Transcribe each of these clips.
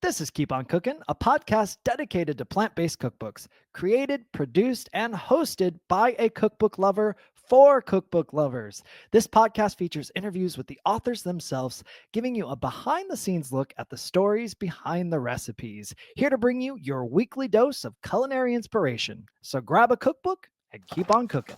This is Keep On Cooking, a podcast dedicated to plant-based cookbooks, created, produced, and hosted by a cookbook lover for cookbook lovers. This podcast features interviews with the authors themselves, giving you a behind-the-scenes look at the stories behind the recipes. Here to bring you your weekly dose of culinary inspiration. So grab a cookbook and keep on cooking.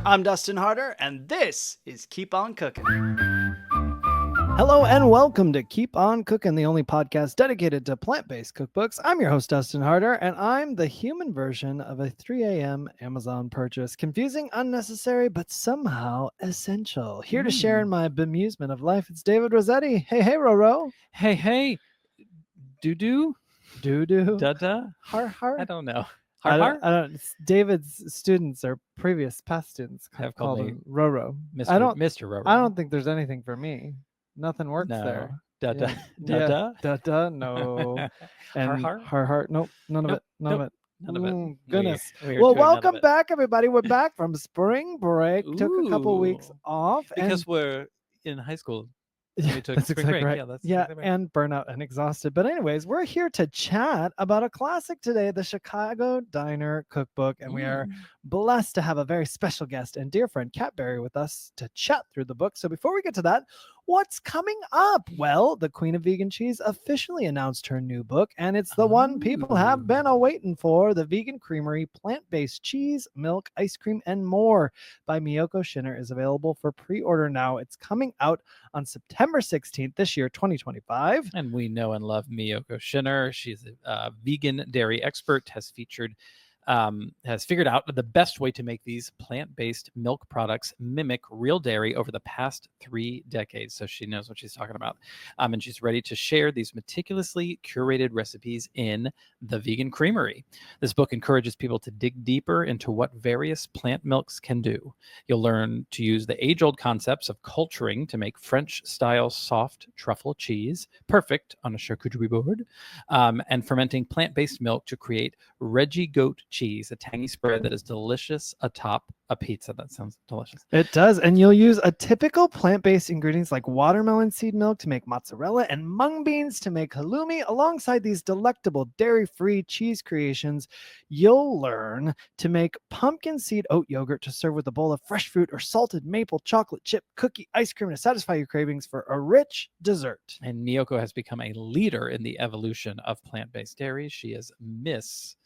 I'm Dustin Harder, and this is Keep On Cooking. Hello and welcome to Keep On Cooking, the only podcast dedicated to plant-based cookbooks. I'm your host, Dustin Harder, and I'm the human version of a 3 a.m. Amazon purchase. Confusing, unnecessary, but somehow essential. Here to share in my bemusement of life, it's David Rossetti. Hey, Roro. Hey. Doo-doo? Doo-doo? Da-da? Har? I don't know. I don't. David's students or past students have called called him Roro. Mr. Roro. I don't think there's anything for me. Nothing works there. Da-da? Yeah. Da-da? Da-da, no. And har. Nope, none of it. None of it. Goodness. Well, welcome back, everybody. We're back from spring break. Took a couple weeks off. Because we're in high school. Yeah, that's exactly right. Exactly right. And burnout and exhausted. But anyways, we're here to chat about a classic today, the Chicago Diner Cookbook. And we are blessed to have a very special guest and dear friend, Kat Berry, with us to chat through the book. So before we get to that, what's coming up? Well, the Queen of Vegan Cheese officially announced her new book, and it's the one people have been waiting for, The Vegan Creamery, Plant-Based Cheese, Milk, Ice Cream, and More by Miyoko Schinner is available for pre-order now. It's coming out on September 16th this year, 2025. And we know and love Miyoko Schinner. She's a vegan dairy expert, has figured out the best way to make these plant-based milk products mimic real dairy over the past 3 decades. So she knows what she's talking about. And she's ready to share these meticulously curated recipes in The Vegan Creamery. This book encourages people to dig deeper into what various plant milks can do. You'll learn to use the age-old concepts of culturing to make French-style soft truffle cheese, perfect on a charcuterie board, and fermenting plant-based milk to create Reggie goat cheese, a tangy spread that is delicious atop a pizza. That sounds delicious. It does. And you'll use a typical plant-based ingredients like watermelon seed milk to make mozzarella and mung beans to make halloumi. Alongside these delectable dairy-free cheese creations, you'll learn to make pumpkin seed oat yogurt to serve with a bowl of fresh fruit or salted maple chocolate chip cookie ice cream to satisfy your cravings for a rich dessert. And Miyoko has become a leader in the evolution of plant-based dairy. She is Miss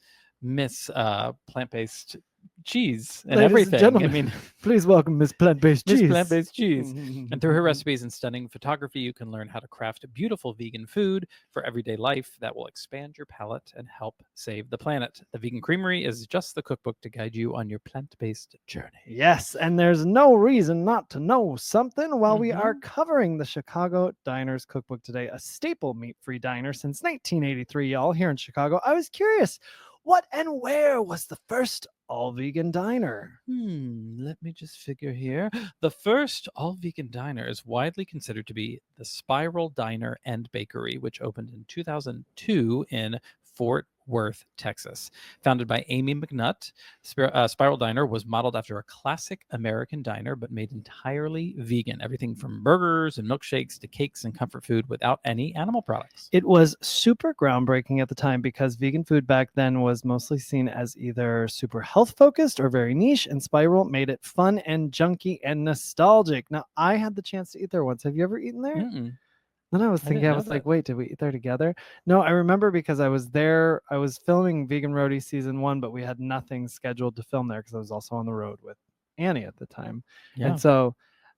plant-based cheese and Ladies everything. And please welcome Miss Plant-Based Cheese. Miss Plant-Based Cheese. And through her recipes and stunning photography, you can learn how to craft beautiful vegan food for everyday life that will expand your palate and help save the planet. The Vegan Creamery is just the cookbook to guide you on your plant-based journey. Yes, and there's no reason not to know something while we are covering the Chicago Diners Cookbook today, a staple meat-free diner since 1983, y'all, here in Chicago. I was curious, what and where was the first all-vegan diner? Let me just figure here. The first all-vegan diner is widely considered to be the Spiral Diner and Bakery, which opened in 2002 in Fort Worth, Texas. Founded by Amy McNutt, Spiral Diner was modeled after a classic American diner, but made entirely vegan. Everything from burgers and milkshakes to cakes and comfort food without any animal products. It was super groundbreaking at the time because vegan food back then was mostly seen as either super health focused or very niche, and Spiral made it fun and junky and nostalgic. Now, I had the chance to eat there once. Have you ever eaten there? Then I was thinking, I was like, wait, did we eat there together? No, I remember because I was there. I was filming Vegan Roadie season 1, but we had nothing scheduled to film there because I was also on the road with Annie at the time. Yeah. And so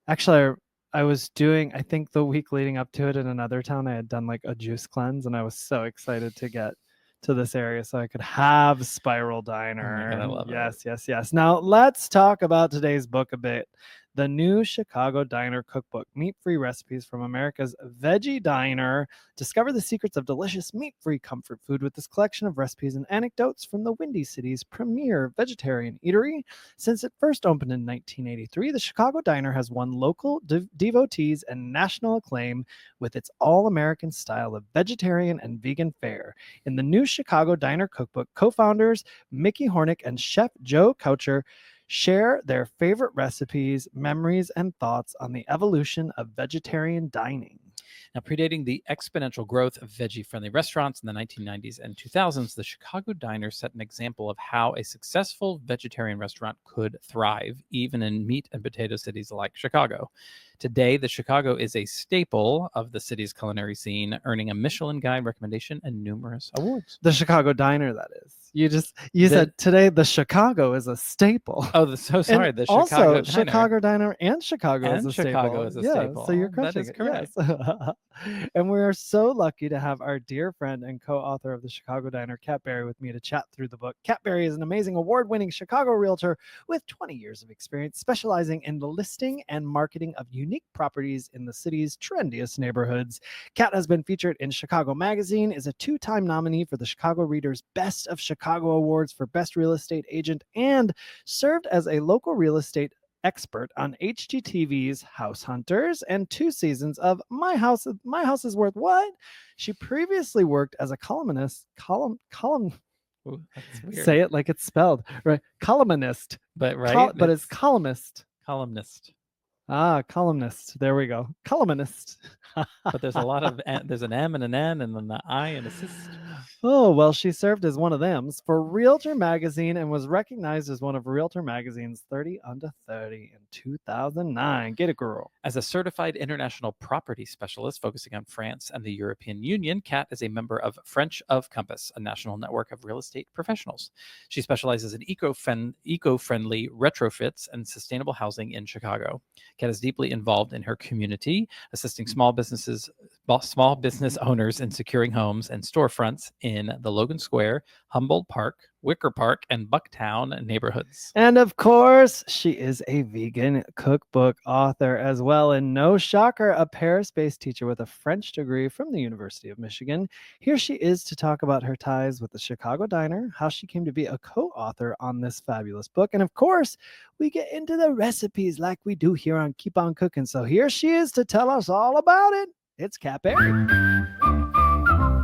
actually I was doing, I think the week leading up to it in another town, I had done like a juice cleanse, and I was so excited to get to this area so I could have Spiral Diner. Oh my God, I love it. Yes. Now let's talk about today's book a bit. the new Chicago Diner Cookbook, meat-free recipes from America's veggie diner. Discover the secrets of delicious meat-free comfort food with this collection of recipes and anecdotes from the Windy City's premier vegetarian eatery. Since it first opened in 1983, the Chicago Diner has won local devotees and national acclaim with its all-American style of vegetarian and vegan fare. In the new Chicago Diner Cookbook, co-founders Mickey Hornick and Chef Joe Kaucher share their favorite recipes, memories, and thoughts on the evolution of vegetarian dining. Now, predating the exponential growth of veggie-friendly restaurants in the 1990s and 2000s, the Chicago Diner set an example of how a successful vegetarian restaurant could thrive, even in meat and potato cities like Chicago. Today, the Chicago is a staple of the city's culinary scene, earning a Michelin Guide recommendation and numerous awards. The Chicago Diner, that is. You said today the Chicago is a staple. Oh, so sorry. And The also, Chicago Diner. Chicago Diner and Chicago is a Chicago staple. is a Yeah, staple. so you're That crushing is it. correct. Yes. And we are so lucky to have our dear friend and co-author of the Chicago Diner, Kat Berry, with me to chat through the book. Kat Berry is an amazing award-winning Chicago realtor with 20 years of experience specializing in the listing and marketing of unique properties in the city's trendiest neighborhoods. Kat has been featured in Chicago Magazine, is a two-time nominee for the Chicago Reader's Best of Chicago Awards for Best Real Estate Agent, and served as a local real estate expert on HGTV's House Hunters and 2 seasons of My House is Worth What? She previously worked as a columnist. Ooh, that's weird. Say it like it's spelled, right? Columnist. But right, But it's columnist. columnist. Columnist. There we go. Columnist. But there's a lot of there's an M and an N and then the I and assist. Oh, well, she served as one of them for Realtor Magazine and was recognized as one of Realtor Magazine's 30 Under 30 in 2009. Get it, girl. As a certified international property specialist focusing on France and the European Union, Kat is a member of French of Compass, a national network of real estate professionals. She specializes in eco-friendly retrofits and sustainable housing in Chicago. Kat is deeply involved in her community, assisting small business owners in securing homes and storefronts in the Logan Square, Humboldt Park, Wicker Park, and Bucktown neighborhoods. And of course, she is a vegan cookbook author as well. And no shocker, a Paris-based teacher with a French degree from the University of Michigan. Here she is to talk about her ties with the Chicago Diner, how she came to be a co-author on this fabulous book. And of course, we get into the recipes like we do here on Keep On Cooking. So here she is to tell us all about it. It's Kat Berry.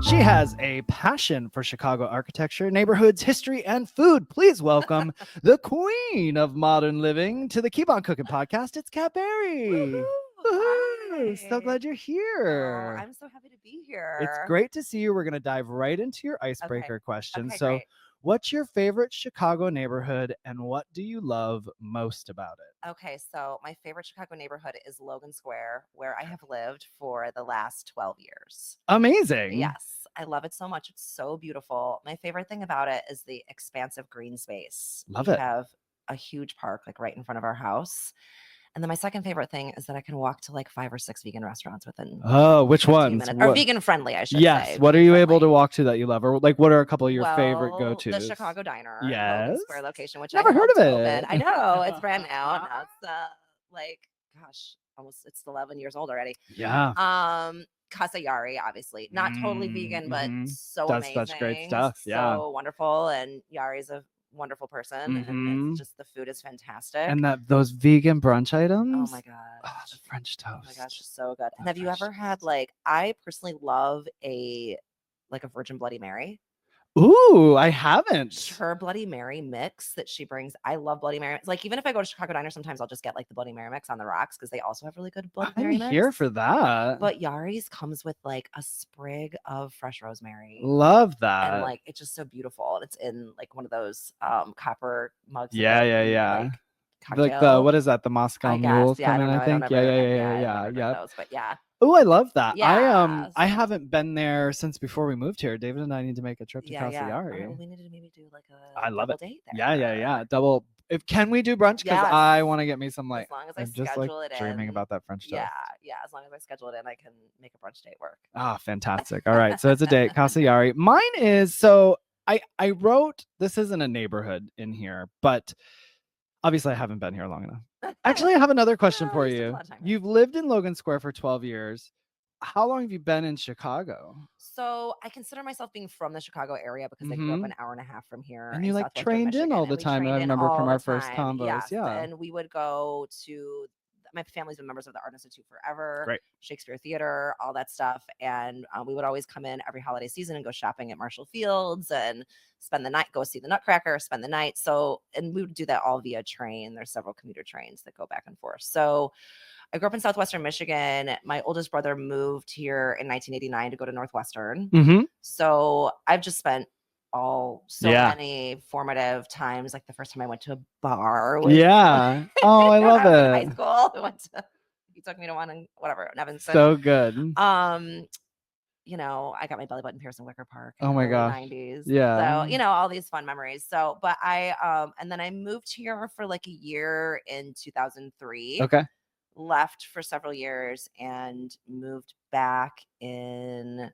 She has a passion for Chicago architecture, neighborhoods, history, and food. Please welcome the queen of modern living to the Keep On Cooking podcast. It's Kat Berry. Hi. So glad you're here. Oh, I'm so happy to be here. It's great to see you. We're going to dive right into your icebreaker question. Okay, So, great. what's your favorite Chicago neighborhood and what do you love most about it? Okay, so my favorite Chicago neighborhood is Logan Square, where I have lived for the last 12 years. Amazing. Yes, I love it so much. It's so beautiful. My favorite thing about it is the expansive green space. Love We it. have a huge park like right in front of our house. And then my second favorite thing is that I can walk to like 5 or 6 vegan restaurants within Oh, which 15 ones? minutes. Or What- vegan friendly, I should say. Yes. What are you able to vegan-friendly. walk to that you love? Or like, what are a couple of your favorite Well, go-tos? The Chicago Diner, Yes. Logan Square location, which Never I heard of helped it. open. I know it's brand new. Now it's like, gosh, almost it's 11 years old already. Yeah. Casa Yari, obviously not totally vegan, but Mhm. so That's amazing. such great stuff, yeah. So wonderful, and Yari's a wonderful person, and Mhm. it's just the food is fantastic. And those vegan brunch items. Oh my god. Oh, the French toast. Oh my gosh, it's so good. And The have you French ever had toast. like I personally love a Virgin Bloody Mary? Ooh, I haven't. Her Bloody Mary mix that she brings. I love Bloody Mary. Like even if I go to Chicago Diner, sometimes I'll just get like the Bloody Mary mix on the rocks because they also have really good Bloody Mary I'm mix. here for that. But Yari's comes with like a sprig of fresh rosemary. Love that. And like it's just so beautiful. And it's in like one of those copper mugs. that Yeah, they yeah, eat, yeah. Like, Like the cocktail. what is that? The Moscow I Mule guess. Yeah, I coming, don't know. I think. I don't ever, Yeah. I drink those, but yeah. Oh, I love that. Yes. I haven't been there since before we moved here. David and I need to make a trip to Yeah. Casa All Yari. right, well, we need to maybe do like a I love double it. date there. Yeah. Double. If can we do brunch? Because Yes. I want to get me some like. As long as I I'm just schedule like it dreaming in. about that French toast. Yeah. As long as I schedule it in, I can make a brunch date work. Ah, fantastic. All right. So it's a date. Casa Yari. Mine is so I wrote this isn't a neighborhood in here, but obviously I haven't been here long enough. Actually, I have another question No, for we spent a you. lot of time here. You've lived in Logan Square for 12 years. How long have you been in Chicago? So I consider myself being from the Chicago area because I grew up an hour and a half from here And in you like southwestern trained in all Michigan, the and we time. I trained in remember from all the our first time. combos. Yes, Yeah. and we would go to. My family's been members of the Art Institute forever. Great. Shakespeare Theater, all that stuff, and we would always come in every holiday season and go shopping at Marshall Fields and spend the night, go see the Nutcracker, spend the night. So, and we would do that all via train. There's several commuter trains that go back and forth. So I grew up in southwestern Michigan. My oldest brother moved here in 1989 to go to Northwestern. Mm-hmm. So I've just spent so Yeah. many formative times. Like the first time I went to a bar. Was, Yeah. Oh, I when love was in it. high school. I went to. He took me to one and whatever in Evanston. So good. You know, I got my belly button pierced in Wicker Park in Oh the my early gosh. 90s. Yeah. So, you know, all these fun memories. So, but and then I moved here for like a year in 2003. Okay. Left for several years and moved back in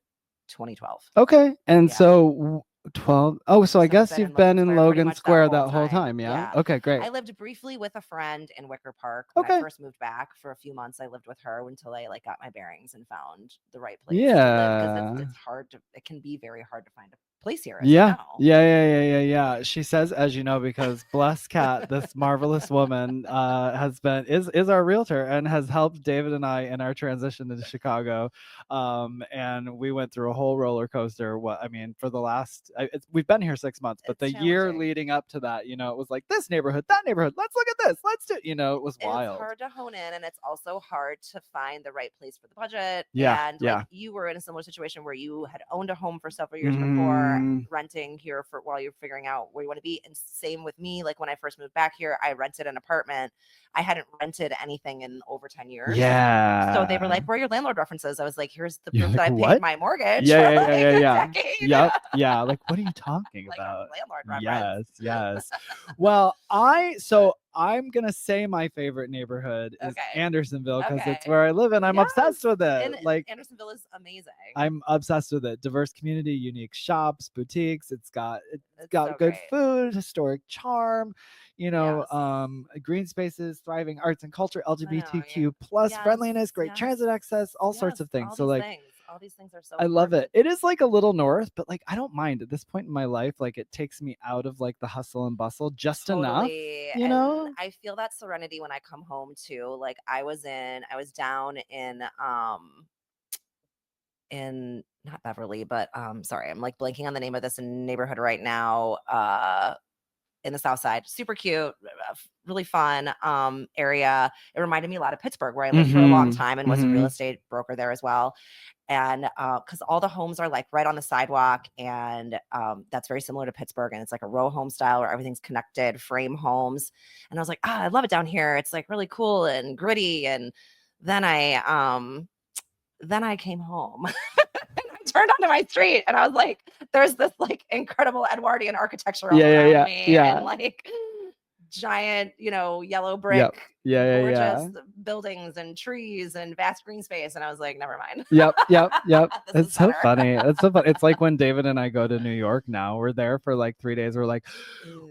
2012. Okay. And Yeah. so 12. Oh, so I So I've guess been you've in been in pretty Logan much Square that whole time. Yeah. Yeah. Okay, great. I lived briefly with a friend in Wicker Park when I first moved back. For a few months, I lived with her until I like got my bearings and found the right place to live, because it's hard to. It can be very hard to find a place here. As you know. Yeah. She says, as you know, because bless Kat, this marvelous woman, is our realtor and has helped David and I in our transition to Chicago. And we went through a whole roller coaster. For the last, we've been here 6 months, but the year leading up to that, you know, it was like this neighborhood, that neighborhood. Let's look at this. Let's do. You know, it was wild. It's hard to hone in, and it's also hard to find the right place for the budget. Yeah. And like you were in a similar situation where you had owned a home for several years before, renting here for while you're figuring out where you want to be. And same with me. Like when I first moved back here, I rented an apartment. I hadn't rented anything in over 10 years. Yeah. So they were like, "Where are your landlord references?" I was like, "Here's the proof like, that I what? paid my mortgage." Yeah. Decade. Yep. Yeah. Like, what are you talking Like about? landlord reference. Yes. Well, I'm gonna say my favorite neighborhood is Andersonville because it's where I live and I'm obsessed with it. And like Andersonville is amazing. I'm obsessed with it. Diverse community, unique shops, boutiques. It's got so good great. food, historic charm, you know, green spaces, thriving arts and culture, LGBTQ plus friendliness, great transit access, all sorts of things. So like all these things are so I love it. It is like a little north, but like I don't mind at this point in my life. Like it takes me out of like the hustle and bustle just enough. You know, I feel that serenity when I come home too. Like I was down in not Beverly, but sorry, I'm like blanking on the name of this neighborhood right now. In the South Side, super cute, really fun area. It reminded me a lot of Pittsburgh, where I lived for a long time and was a real estate broker there as well. And because all the homes are like right on the sidewalk, and that's very similar to Pittsburgh, and it's like a row home style where everything's connected, frame homes. And I was like, I love it down here. It's like really cool and gritty. And then I came home. Turned onto my street and I was like, there's this like incredible Edwardian architecture all around me, and like giant, you know, yellow brick, gorgeous buildings and trees and vast green space. And I was like, never mind. Yep. It's so funny. It's so fun. It's like when David and I go to New York now, we're there for like 3 days. We're like,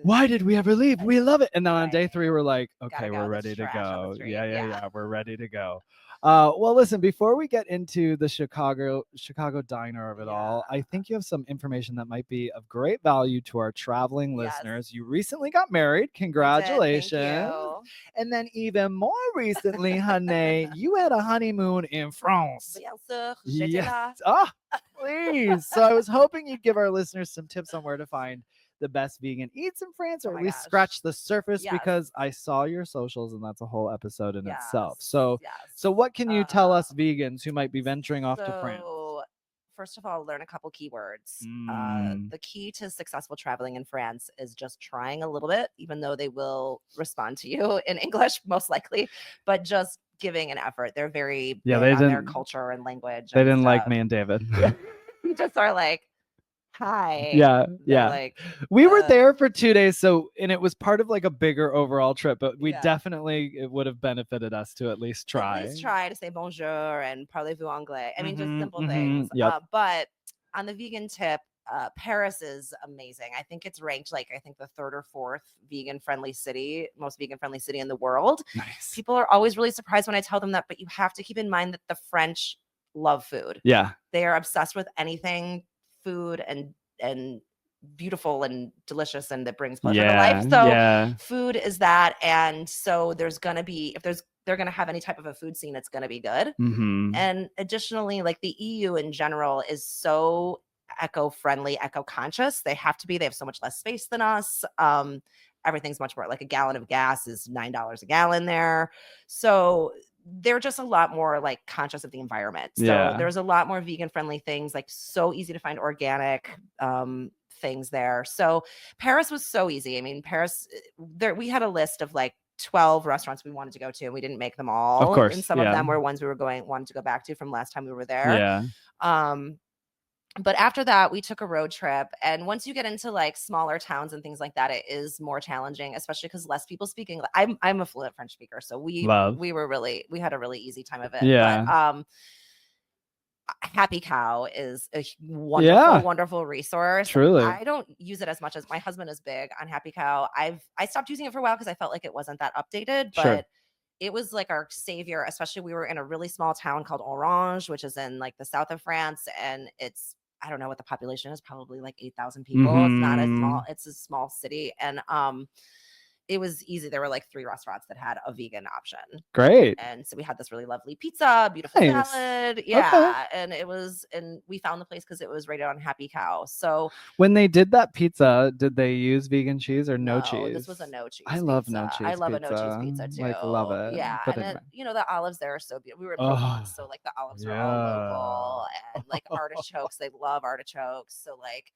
why did we ever leave? We love it. And then on day 3, we're like, okay, we're ready to go. Yeah. We're ready to go. Well, listen, before we get into the Chicago diner of it all, I think you have some information that might be of great value to our traveling listeners. You recently got married. Congratulations. Thank you. And then even more recently, honey, you had a honeymoon in France. Yes. Please. So I was hoping you'd give our listeners some tips on where to find the best vegan eats in France, or at least scratch the surface, because I saw your socials and that's a whole episode in itself. So what can you tell us vegans who might be venturing off to France? First of all, learn a couple keywords. The key to successful traveling in France is just trying a little bit, even though they will respond to you in English, most likely, but just giving an effort. They're very big on their culture and language. They didn't like me and David. Just are like, hi. Yeah. Like, we were there for 2 days, and it was part of like a bigger overall trip, but we definitely, it would have benefited us to at least try. At least try to say bonjour and parlez-vous anglais. I mean, just simple things. Yep. But on the vegan tip, Paris is amazing. I think it's ranked like, I think the 3rd or 4th most vegan friendly city in the world. Nice. People are always really surprised when I tell them that, but you have to keep in mind that the French love food. Yeah. They are obsessed with anything food and beautiful and delicious and that brings pleasure to life. So food is that. And so there's going to be, if they're going to have any type of a food scene, it's going to be good. And additionally, like the EU in general is so eco-friendly, eco-conscious. They have to be. They have so much less space than us. Everything's much more, like a gallon of gas is $9 a gallon there. So they're just a lot more like conscious of the environment. So there's a lot more vegan friendly things, like so easy to find organic things there. So Paris was so easy. I mean, Paris, we had a list of like 12 restaurants we wanted to go to, and we didn't make them all. Of course. And some of them were ones we wanted to go back to from last time we were there. But after that, we took a road trip. And once you get into like smaller towns and things like that, it is more challenging, especially because less people speak English. I'm a fluent French speaker, so we had a really easy time of it. But Happy Cow is a wonderful resource. Truly. I don't use it as much as my husband is big on Happy Cow. I stopped using it for a while because I felt like it wasn't that updated, but it was like our savior, especially we were in a really small town called Orange, which is in like the south of France. And I don't know what the population is, probably like 8,000 people. It's not as small. It's a small city. And it was easy. There were like 3 restaurants that had a vegan option. Great. And so we had this really lovely pizza, beautiful salad. Yeah. Okay. And we found the place because it was rated on Happy Cow. So when they did that pizza, did they use vegan cheese or no cheese? This was a no cheese. I love no cheese. I love a no cheese pizza too. Like, love it. Yeah. But and the olives there are so beautiful. We were in Provence, so like the olives are all local, and like artichokes. They love artichokes. So like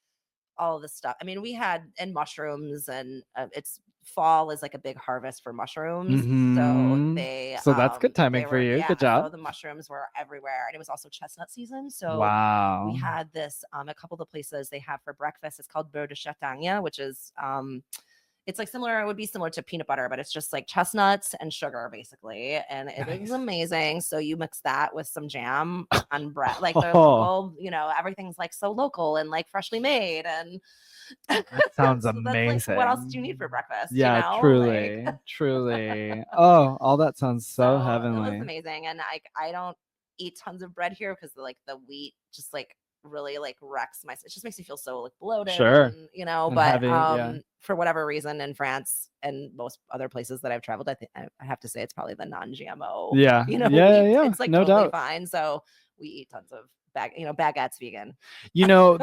all of this stuff. I mean, we had mushrooms, and it's fall is like a big harvest for mushrooms. So that's good timing for you. Good job. So the mushrooms were everywhere, and it was also chestnut season. So wow. We had this a couple of the places they have for breakfast. It's called beurre de châtaigne, which is it's like it would be similar to peanut butter, but it's just like chestnuts and sugar basically. And it is amazing. So you mix that with some jam on bread, like the local, everything's like so local and like freshly made. And that sounds so amazing. Like, what else do you need for breakfast? Yeah, truly, truly. Oh, all that sounds so heavenly. It was amazing. And I don't eat tons of bread here because like the wheat just like really like wrecks it just makes me feel so like bloated. Sure. And, but heavy, for whatever reason in France and most other places that I've traveled, I think I have to say it's probably the non-GMO. Yeah. It's like no totally doubt. fine. So we eat tons of baguettes vegan.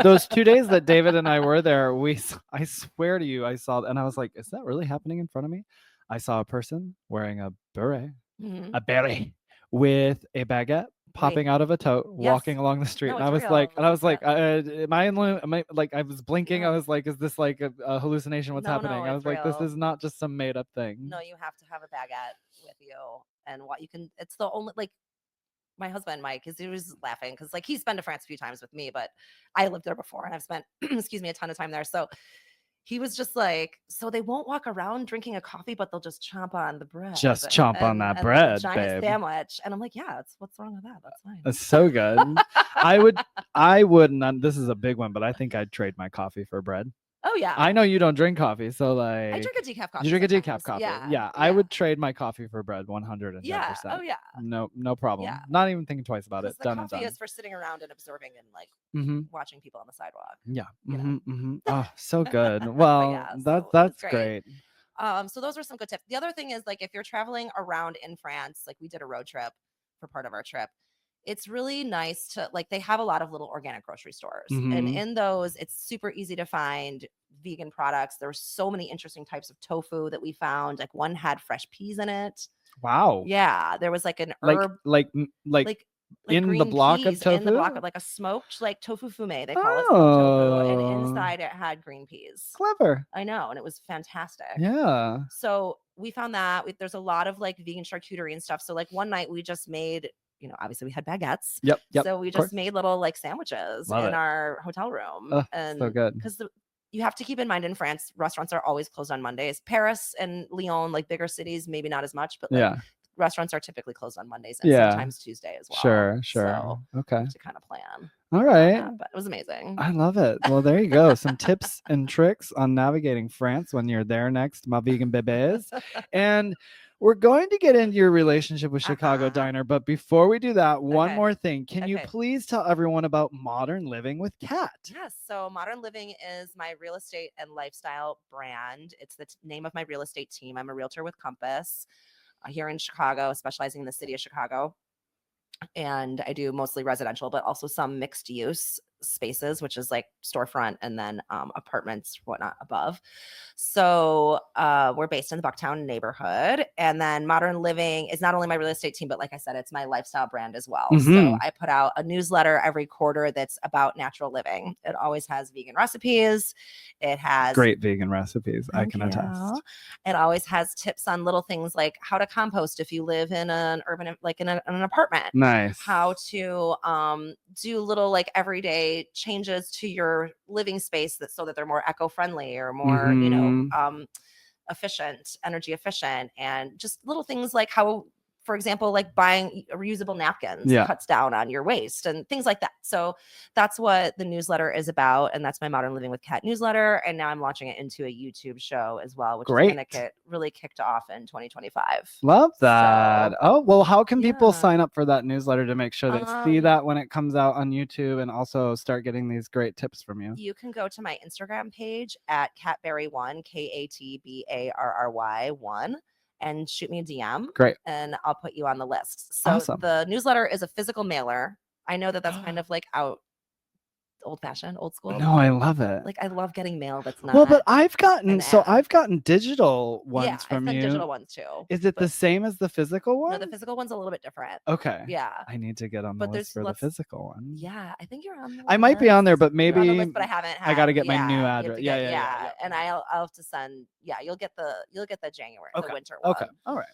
Those 2 days that David and I were there, I swear to you, I saw, and I was like, is that really happening in front of me? I saw a person wearing a beret, with a baguette popping out of a tote, walking along the street. No, and I was like, am I like, I was blinking. I was like, is this like a hallucination? What's happening? I was like, this is not just some made up thing. No, you have to have a baguette with you. And what you can, it's the only, like, my husband, Mike, he was laughing because like he's been to France a few times with me, but I lived there before and I've spent, a ton of time there. So he was just like, so they won't walk around drinking a coffee, but they'll just chomp on the bread. Just chomp on that bread, giant babe. Sandwich. And I'm like, yeah, what's wrong with that? That's fine. That's so good. I would not, this is a big one, but I think I'd trade my coffee for bread. Oh yeah. I know you don't drink coffee, so like I drink a decaf coffee. You drink a decaf coffee. Yeah. I would trade my coffee for bread 110%. Yeah. Oh yeah. No problem. Yeah. Not even thinking twice about it. The done coffee and done. is for sitting around and observing and like watching people on the sidewalk. Yeah. Oh, so good. Well, that's great. So those were some good tips. The other thing is like if you're traveling around in France, like we did a road trip for part of our trip. It's really nice to like, they have a lot of little organic grocery stores and in those it's super easy to find vegan products. There were so many interesting types of tofu that we found. Like one had fresh peas in it. Wow. Yeah. There was like an herb, like in the block of tofu, in the block of like a smoked like tofu fume. They call it smoked tofu. And inside it had green peas. Clever. I know. And it was fantastic. Yeah. So we found that there's a lot of like vegan charcuterie and stuff. So like one night we just made, obviously we had baguettes. Yep. So we just made little like sandwiches in our hotel room. Oh, and so good. Because you have to keep in mind in France, restaurants are always closed on Mondays. Paris and Lyon, like bigger cities, maybe not as much, but like restaurants are typically closed on Mondays and Yeah. sometimes Tuesday as well. Sure. So Okay. to kind of plan. All around right. that, but it was amazing. I love it. Well, there you go. Some tips and tricks on navigating France when you're there next, my vegan bebes. And we're going to get into your relationship with Chicago Diner. But before we do that, one more thing. Can you please tell everyone about Modern Living with Kat? Yes. So Modern Living is my real estate and lifestyle brand. It's the name of my real estate team. I'm a realtor with Compass here in Chicago, specializing in the city of Chicago. And I do mostly residential, but also some mixed use spaces, which is like storefront and then apartments, whatnot above. So we're based in the Bucktown neighborhood. And then Modern Living is not only my real estate team, but like I said, it's my lifestyle brand as well. So I put out a newsletter every quarter that's about natural living. It always has vegan recipes. It has great vegan recipes. I can attest. It always has tips on little things like how to compost if you live in an urban, like in an apartment. Nice. How to do little like everyday changes to your living space so that they're more eco-friendly or more, efficient, energy efficient, and just little things like how, for example, like buying reusable napkins cuts down on your waste and things like that. So that's what the newsletter is about. And that's my Modern Living with Kat newsletter. And now I'm launching it into a YouTube show as well, which is going to get really kicked off in 2025. Love that. So, well, how can people sign up for that newsletter to make sure they see that when it comes out on YouTube and also start getting these great tips from you? You can go to my Instagram page at Katberry1, KATBARRY1. And shoot me a DM. Great. And I'll put you on the list. So the newsletter is a physical mailer. I know that that's kind of like old fashioned, old school. No, I love it. Like I love getting mail that's not. Well, but I've gotten digital ones from you. Digital ones too. Is it the same as the physical one? No, the physical one's a little bit different. Okay. Yeah. I need to get on the list for the physical one. Yeah, I think you're on the list. I might be on there, but maybe you're on the list, but I haven't. I got to get my new address. Yeah. And I'll have to send. Yeah, you'll get the January, the winter one. Okay. All right.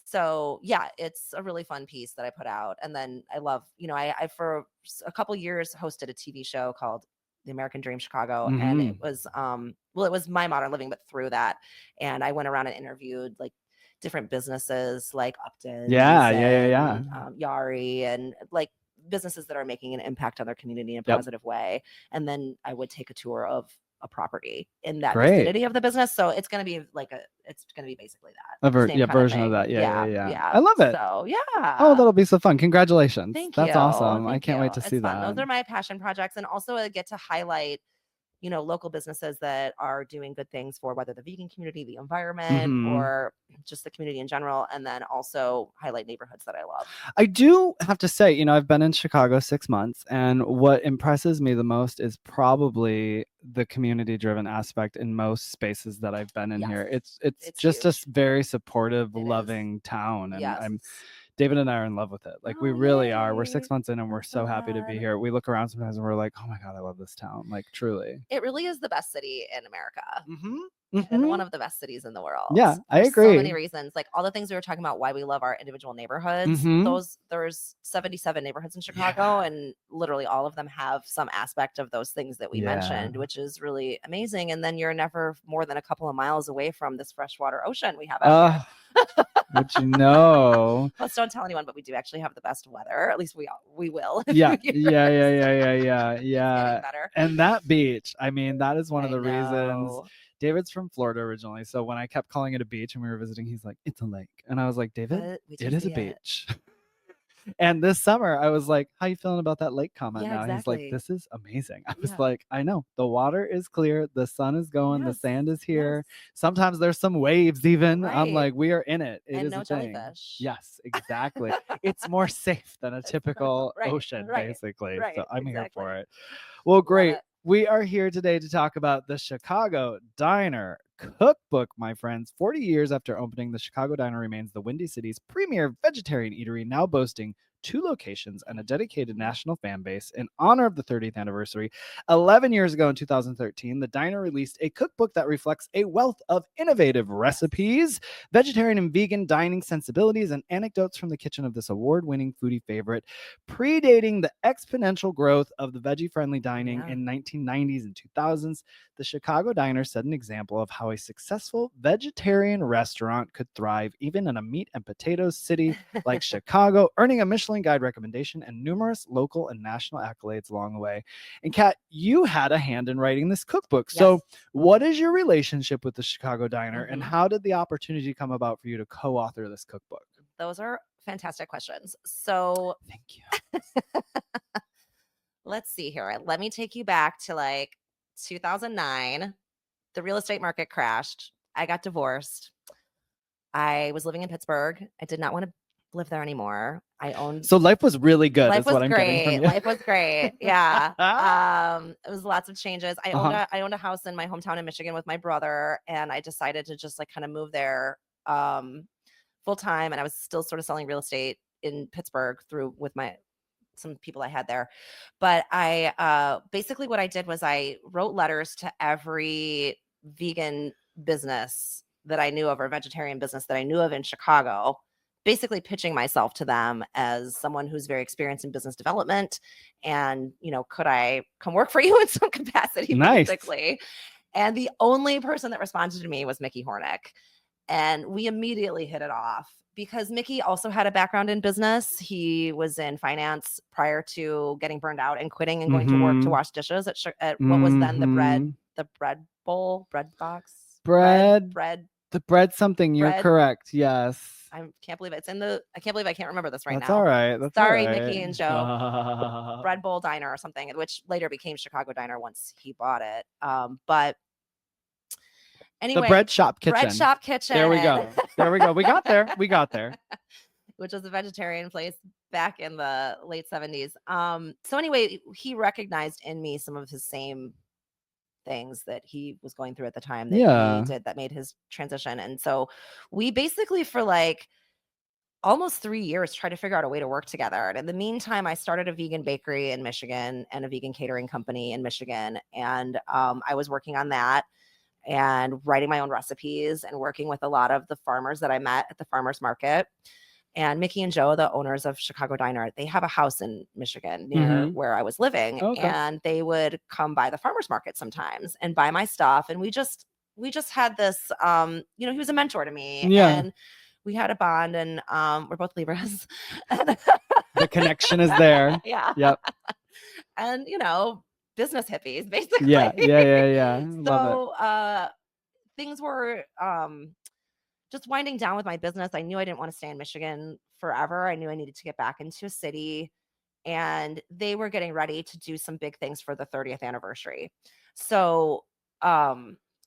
So yeah, it's a really fun piece that I put out. And then I love, I for a couple years hosted a TV show called The American Dream Chicago. And it was, it was my Modern Living, but through that. And I went around and interviewed like different businesses like Upton. Yari and like businesses that are making an impact on their community in a positive way. And then I would take a tour of a property in that vicinity of the business. So it's going to be like basically that. A version of that. Yeah. I love it. So yeah. Oh, that'll be so fun. Congratulations. Thank you. That's awesome. I can't wait to see that. Those are my passion projects. And also I get to highlight, local businesses that are doing good things for whether the vegan community, the environment, or just the community in general. And then also highlight neighborhoods that I love. I do have to say, I've been in Chicago 6 months, and what impresses me the most is probably the community driven aspect in most spaces that I've been in here. It's just huge. A very supportive, loving town. And David and I are in love with it. Like we really are. We're 6 months in and we're so happy to be here. We look around sometimes and we're like, oh my God, I love this town. Like truly. It really is the best city in America. And one of the best cities in the world. Yeah, I agree. So many reasons. Like all the things we were talking about, why we love our individual neighborhoods. There's 77 neighborhoods in Chicago, and literally all of them have some aspect of those things that we mentioned, which is really amazing. And then you're never more than a couple of miles away from this freshwater ocean we have out here. But Plus, don't tell anyone, but we do actually have the best weather. At least we will. Yeah. Better. And that beach, that is one of the reasons. David's from Florida originally, so when I kept calling it a beach and we were visiting, he's like, it's a lake. And I was like, David, it is a beach. And this summer I was like, how you feeling about that lake comment now? He's like, this is amazing. I was like, I know, the water is clear, the sun is going, the sand is here. Sometimes there's some waves even. I'm like, we are in it. It is no a thing. jellyfish. Yes, exactly. It's more safe than a typical ocean, basically. So I'm here for it. Well, great. We are here today to talk about the Chicago Diner Cookbook, my friends. 40 years after opening, the Chicago Diner remains the Windy City's premier vegetarian eatery, now boasting 2 locations, and a dedicated national fan base. In honor of the 30th anniversary, 11 years ago in 2013, the diner released a cookbook that reflects a wealth of innovative recipes, vegetarian and vegan dining sensibilities, and anecdotes from the kitchen of this award-winning foodie favorite, predating the exponential growth of the veggie-friendly dining in 1990s and 2000s. The Chicago Diner set an example of how a successful vegetarian restaurant could thrive even in a meat and potatoes city like Chicago, earning a Michelin Guide recommendation and numerous local and national accolades along the way. And Kat, you had a hand in writing this cookbook. Yes. So what is your relationship with the Chicago Diner, and Mhm. how did the opportunity come about for you to co-author this cookbook? Those are fantastic questions. So Thank you. let's see here. Let me take you back to like 2009. The real estate market crashed. I got divorced. I was living in Pittsburgh. I did not want to live there anymore. I owned So life was really good, life is was what I'm getting from great. you. Life was great. Yeah. It was lots of changes. Uh-huh. I owned a house in my hometown in Michigan with my brother, and I decided to just like kind of move there full time. And I was still sort of selling real estate in Pittsburgh through with some people I had there. But I basically what I did was I wrote letters to every vegan business that I knew of, or vegetarian business that I knew of in Chicago, basically pitching myself to them as someone who's very experienced in business development. And, could I come work for you in some capacity, Nice. basically? And the only person that responded to me was Mickey Hornick. And we immediately hit it off because Mickey also had a background in business. He was in finance prior to getting burned out and quitting and going to work to wash dishes at what was then the bread bowl, bread box, bread. bread. The bread something. You're Bread. correct. Yes. I can't believe it's in the. I can't believe I can't remember this right That's now. all right. That's Sorry, all right. Mickey and Joe. Bread Bowl Diner or something, which later became Chicago Diner once he bought it. But anyway, The bread shop kitchen. Bread Shop Kitchen. There we go. There we go. We got there. We got there. Which was a vegetarian place back in the late 70s. So anyway, he recognized in me some of his same things that he was going through at the time that Yeah. he did that made his transition. And so we basically for like almost 3 years tried to figure out a way to work together. And in the meantime, I started a vegan bakery in Michigan and a vegan catering company in Michigan. And I was working on that and writing my own recipes and working with a lot of the farmers that I met at the farmers market. And Mickey and Joe, the owners of Chicago Diner, they have a house in Michigan near where I was living. Okay. And they would come by the farmers market sometimes and buy my stuff. And we just had this, he was a mentor to me. Yeah. And we had a bond, and we're both Libras. The connection is there. Yeah. Yep. And, business hippies, basically. Yeah. Love So things were just winding down with my business. I knew I didn't want to stay in Michigan forever. I knew I needed to get back into a city, and they were getting ready to do some big things for the 30th anniversary. So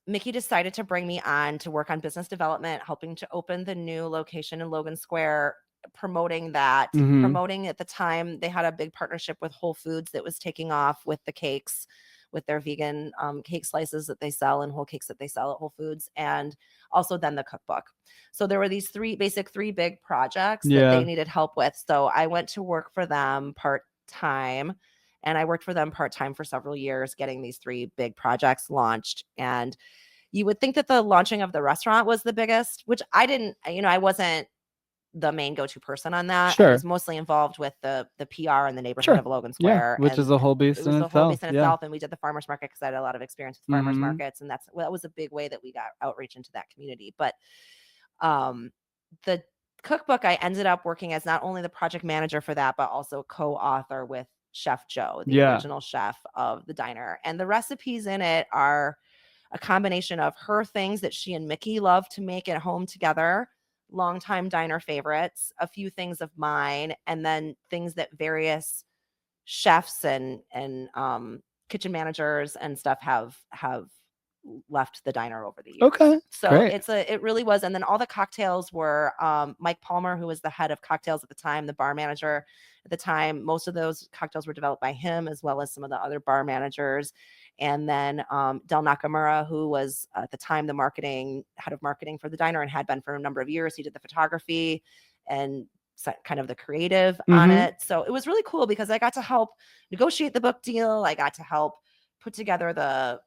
Mickey decided to bring me on to work on business development, helping to open the new location in Logan Square, promoting that. Promoting at the time, they had a big partnership with Whole Foods that was taking off with the cakes, with their vegan cake slices that they sell and whole cakes that they sell at Whole Foods, and also then the cookbook. So there were these three big projects that they needed help with. So I went to work for them part-time, and I worked for them part-time for several years, getting these three big projects launched. And you would think that the launching of the restaurant was the biggest, which I didn't, I wasn't the main go-to person on that. Sure. I was mostly involved with the PR in the neighborhood of Logan Square. Yeah, which is a whole beast in itself. It was a whole beast in itself. And we did the farmers market because I had a lot of experience with farmers markets. And that was a big way that we got outreach into that community. But the cookbook, I ended up working as not only the project manager for that, but also co-author with Chef Joe, the original chef of the diner. And the recipes in it are a combination of her things that she and Mickey love to make at home together, longtime diner favorites, a few things of mine, and then things that various chefs and kitchen managers and stuff have left the diner over the years. Okay. So great. it really was. And then all the cocktails were Mike Palmer, who was the head of cocktails at the time, the bar manager at the time. Most of those cocktails were developed by him, as well as some of the other bar managers. And then Del Nakamura, who was at the time the head of marketing for the diner and had been for a number of years. He did the photography and kind of the creative on Mhm. it. So it was really cool because I got to help negotiate the book deal. I got to help put together the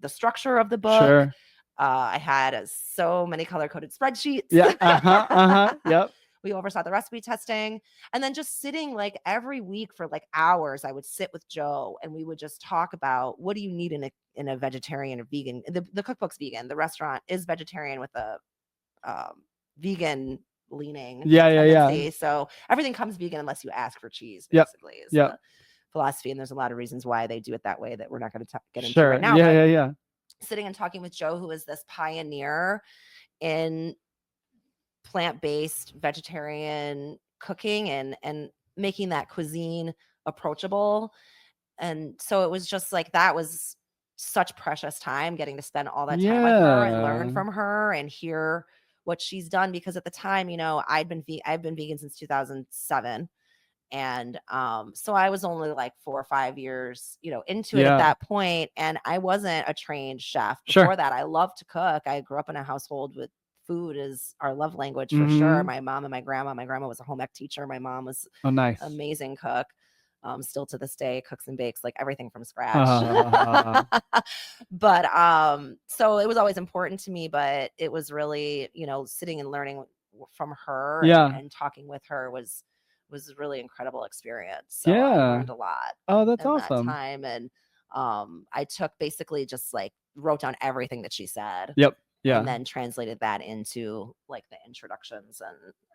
structure of the book. Sure. I had so many color-coded spreadsheets. Yeah. Yep. We oversaw the recipe testing, and then just sitting like every week for like hours, I would sit with Joe and we would just talk about what do you need in a vegetarian or vegan. The cookbook's vegan. The restaurant is vegetarian with a vegan leaning Yeah. tendency. So everything comes vegan unless you ask for cheese, Yep. basically, is Yep. the philosophy. And there's a lot of reasons why they do it that way that we're not going to get into Sure. right now. Yeah. But Yeah. sitting and talking with Joe, who is this pioneer in plant-based vegetarian cooking and making that cuisine approachable. And so it was just like, that was such precious time getting to spend all that time with her and learn Yeah. from her and hear what she's done. Because at the time, I've been vegan since 2007. And so I was only like 4 or 5 years, into it at Yeah. that point. And I wasn't a trained chef Sure. before that. I love to cook. I grew up in a household with food is our love language for sure. Mhm. My mom and my grandma was a home ec teacher. My mom was Oh, nice. amazing cook. Still to this day cooks and bakes like everything from scratch. But so it was always important to me, but it was really, sitting and learning from her Yeah. and talking with her was a really incredible experience. So I Yeah. learned a lot Oh, that's in that awesome. time. And I took basically just like wrote down everything that she said. Yep. Yeah. And then translated that into like the introductions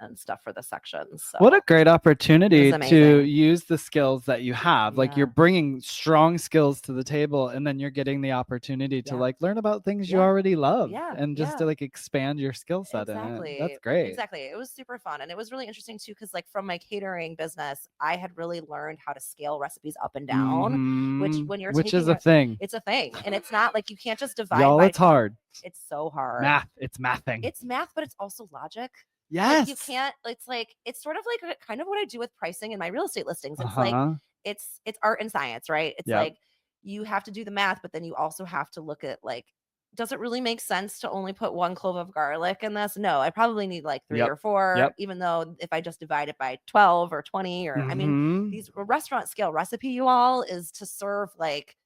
and stuff for the sections. So What a great opportunity It was to amazing. use the skills that you have. Like, you're Yeah. bringing strong skills to the table, and then you're getting the opportunity to Yeah. like learn about things you Yeah. already love Yeah. and just to Yeah. like expand your skill set in it. Exactly. That's great. Exactly. It was super fun. And it was really interesting too, because like from my catering business, I had really learned how to scale recipes up and down, which Mhm. when you're Which is taking a thing. it's a thing. And it's not like you can't just divide Y'all, by it's hard. It's so hard. Math. It's mathing. It's math, but it's also logic. Yes. Like you can't, it's sort of like kind of what I do with pricing in my real estate listings. It's like, it's art and science, right? It's Yep. like you have to do the math, but then you also have to look at like, does it really make sense to only put 1 clove of garlic in this? No, I probably need like 3 Yep. or 4, Yep. even though if I just divide it by 12 or 20, or I mean, Mhm. these restaurant scale recipe, you all, is to serve like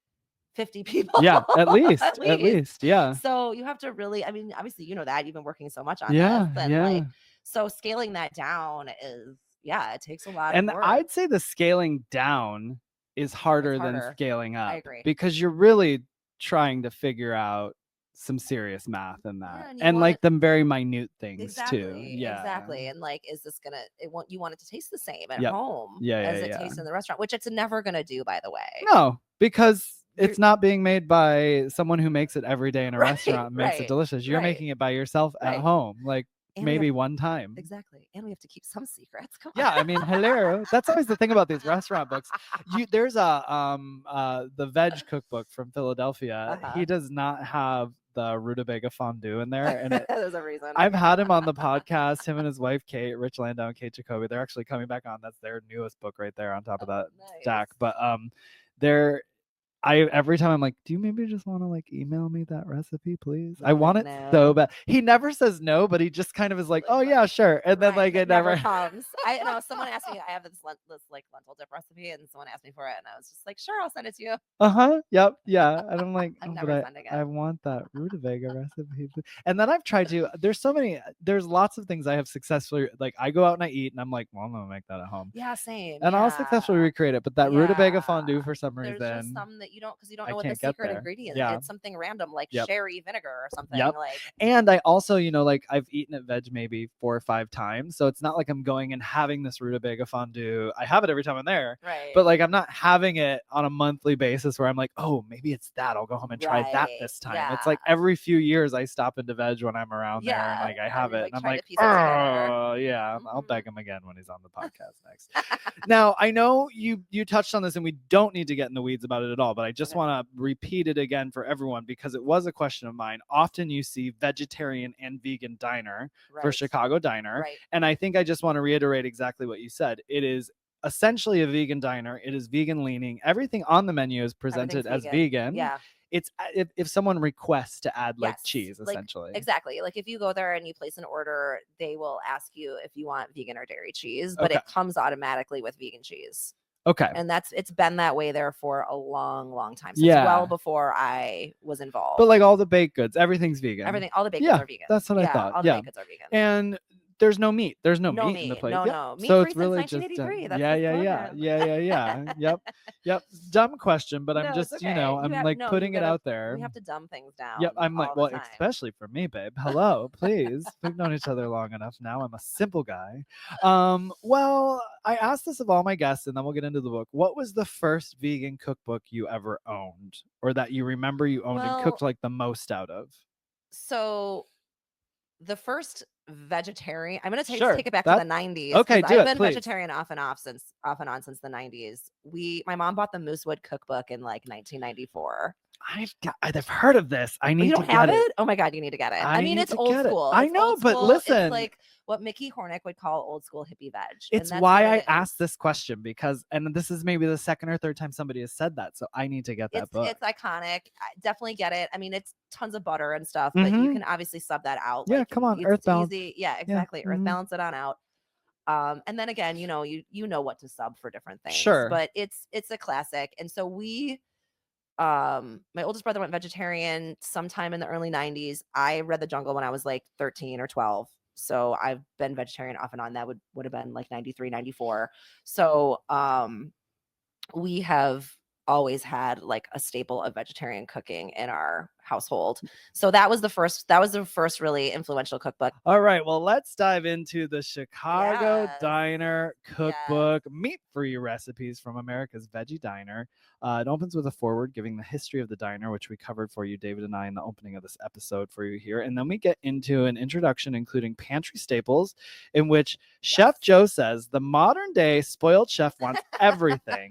50 people. Yeah, at least. At At least. Yeah. So you have to really, I mean, obviously, you know that you've been working so much on Yeah. this, and Yeah. like, so scaling that down is, yeah, it takes a lot And of work. I'd say the scaling down is harder than harder. scaling up. I agree. Because you're really trying to figure out some serious math in Yeah, that. and you And want like it- them very minute things Exactly. too. Yeah. Exactly. And like, is this gonna? You want it to taste the same at Yep. home Yeah, as yeah, it yeah. tastes in the restaurant, which it's never gonna do, by the way. No, because You're- it's not being made by someone who makes it every day in a Right, restaurant and makes it right, delicious. You're right, making it by yourself at right. home, like And we maybe have- one time. Exactly. And we have to keep some secrets. Come Yeah, on. I mean, hello. That's always the thing about these restaurant books. There's the veg cookbook from Philadelphia. Uh-huh. He does not have the rutabaga fondue in there, and There's a reason. I've had him on the podcast. Him and his wife Kate, Rich Landau and Kate Jacoby. They're actually coming back on. That's their newest book right there on top of that stack. Nice. But they're. Every time I'm like, do you maybe just want to like email me that recipe, please? I want it so No. bad. He never says no, but he just kind of is like, oh yeah, sure. And then like it never comes. I know someone asked me. I have this like lentil dip recipe, and someone asked me for it, and I was just like, sure, I'll send it to you. Yep, yeah. And I'm like, I'm oh, never but sending it. I want that rutabaga recipe. And then I've tried to. There's lots of things I have successfully, like I go out and I eat, and I'm like, well, I'm gonna make that at home. Yeah, same. And I'll successfully recreate it, but that rutabaga fondue for some There's reason. just some that you don't, because you don't I know what the can't get secret there. ingredient. Yeah. It's something random like Yep. sherry vinegar or something. Yep. Like, and I also, like I've eaten at Veg maybe 4 or 5 times. So it's not like I'm going and having this rutabaga fondue. I have it every time I'm there. right. But like I'm not having it on a monthly basis where I'm like, oh, maybe it's that. I'll go home and try that Right, this time. yeah. It's like every few years I stop into Veg when I'm around there and Yeah, like I and have you, it. like, And I'm try to like, piece it together. oh yeah, I'll Mhm. beg him again when he's on the podcast next. Now I know you touched on this and we don't need to get in the weeds about it at all, but I just Okay. want to repeat it again for everyone because it was a question of mine. Often you see vegetarian and vegan diner for Right. Chicago Diner. Right. And I think I just want to reiterate exactly what you said. It is essentially a vegan diner. It is vegan leaning. Everything on the menu is presented Everything's as vegan. Yeah. it's if someone requests to add like Yes, cheese, like, essentially. exactly. Like if you go there and you place an order, they will ask you if you want vegan or dairy cheese, but Okay. it comes automatically with vegan cheese. Okay. And it's been that way there for a long, long time. Since Yeah. well before I was involved. But like all the baked goods, everything's vegan. Everything, all the baked Yeah, goods are vegan. that's what I Yeah, thought. all the Yeah. baked goods are vegan. And there's no meat. There's no No meat in the meat. plate. No, Yep. no. Meat So free it's since really just 1983. That's yeah. Yep. Yep. Dumb question, but I'm No, just it's you okay. know I'm You have, like no, putting you it gotta, out there. we have to dumb things down. Yep. I'm like, all well, the time. especially for me, babe. Hello, please. We've known each other long enough now. I'm a simple guy. Well, I asked this of all my guests, and then we'll get into the book. What was the first vegan cookbook you ever owned, or that you remember you owned and cooked Well, like the most out of? So the first vegetarian, I'm going to Sure. take it back to That- the 90s. Okay, 'cause do I've it, been please. vegetarian off and on since the 90s. My mom bought the Moosewood cookbook in like 1994. I've heard of this. I need You to don't get have it. it? Oh my God, you need to get it. I mean, need it's to old get it. school. I It's know, old but school. listen. It's like what Mickey Hornick would call old school hippie veg. It's and that's why what I it asked is. this question because, and this is maybe the second or third time somebody has said that, so I need to get that book. It's iconic. Definitely get it. I mean, it's tons of butter and stuff, but you can obviously sub that out. Yeah, Like, come on, it's earth balance. easy. Yeah, exactly. Earth balance it on out. And then again, you know what to sub for different things. Sure. But it's a classic. And so my oldest brother went vegetarian sometime in the early 90s. I read The Jungle when I was like 13 or 12. So I've been vegetarian off and on. That would have been like 93, 94. So we have always had like a staple of vegetarian cooking in our household. So that was the first really influential cookbook. All right, well, let's dive into the Chicago Yes. Diner Cookbook, meat-free recipes from America's Veggie Diner. It opens with a foreword giving the history of the diner, which we covered for you, David and I, in the opening of this episode for you here. And then we get into an introduction including pantry staples, in which Chef Joe says the modern-day spoiled chef wants everything.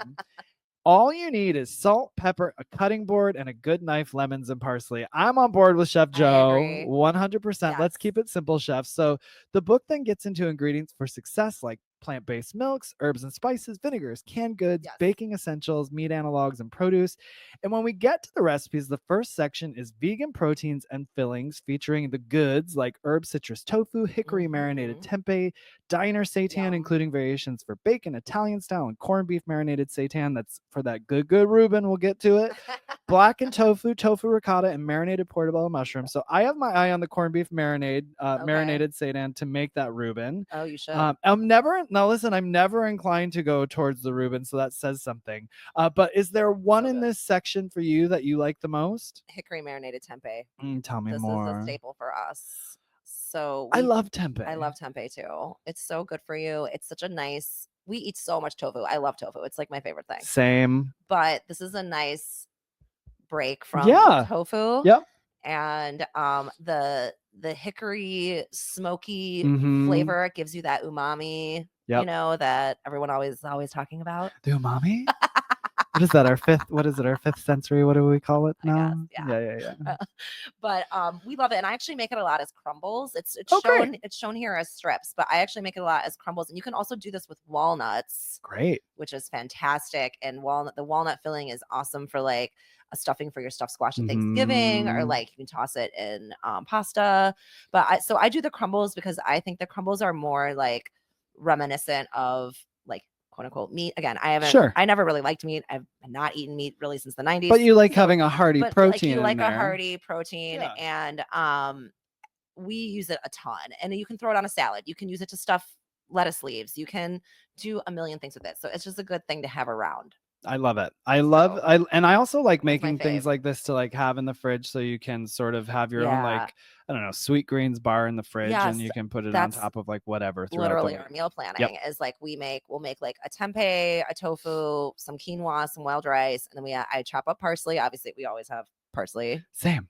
All you need is salt, pepper, a cutting board, and a good knife, lemons, and parsley. I'm on board with Chef Joe. 100%. Yes. Let's keep it simple, chef. So the book then gets into ingredients for success like plant-based milks, herbs and spices, vinegars, canned goods, baking essentials, meat analogs, and produce. And when we get to the recipes, the first section is vegan proteins and fillings featuring the goods like herb citrus tofu, hickory marinated tempeh, diner seitan, including variations for bacon, Italian style, and corned beef marinated seitan. That's for that good Reuben. We'll get to it. Blackened tofu ricotta, and marinated portobello mushrooms. So I have my eye on the corned beef marinated seitan to make that Reuben. Oh, you should. I'm never inclined to go towards the Reuben, so that says something. But is there one in this section for you that you like the most? Hickory marinated tempeh. Tell me this more. This is a staple for us. So I love tempeh. I love tempeh too. It's so good for you. It's such a nice. We eat so much tofu. I love tofu. It's like my favorite thing. Same. But this is a nice break from tofu. Yep. And the hickory smoky flavor gives you that umami. Yep. You know that everyone always talking about. The umami. What is that? Our fifth sensory? What do we call it now? Yeah. But we love it, and I actually make it a lot as crumbles. It's shown here as strips, but I actually make it a lot as crumbles, and you can also do this with walnuts. Great, which is fantastic. And the walnut filling is awesome for like a stuffing for your stuffed squash at Thanksgiving, or like you can toss it in pasta. But I do the crumbles because I think the crumbles are more like reminiscent of like quote unquote meat. Again, I never really liked meat. I've not eaten meat really since the 90s. But you like having a hearty protein. You like a hearty protein, and we use it a ton. And you can throw it on a salad. You can use it to stuff lettuce leaves. You can do a million things with it. So it's just a good thing to have around. I love it. I also like making things like this to like have in the fridge, so you can sort of have your own like, I don't know, sweet greens bar in the fridge, and you can put it on top of like whatever. Literally our meal planning is like we'll make like a tempeh, a tofu, some quinoa, some wild rice, and then I chop up parsley. Obviously we always have parsley. Same.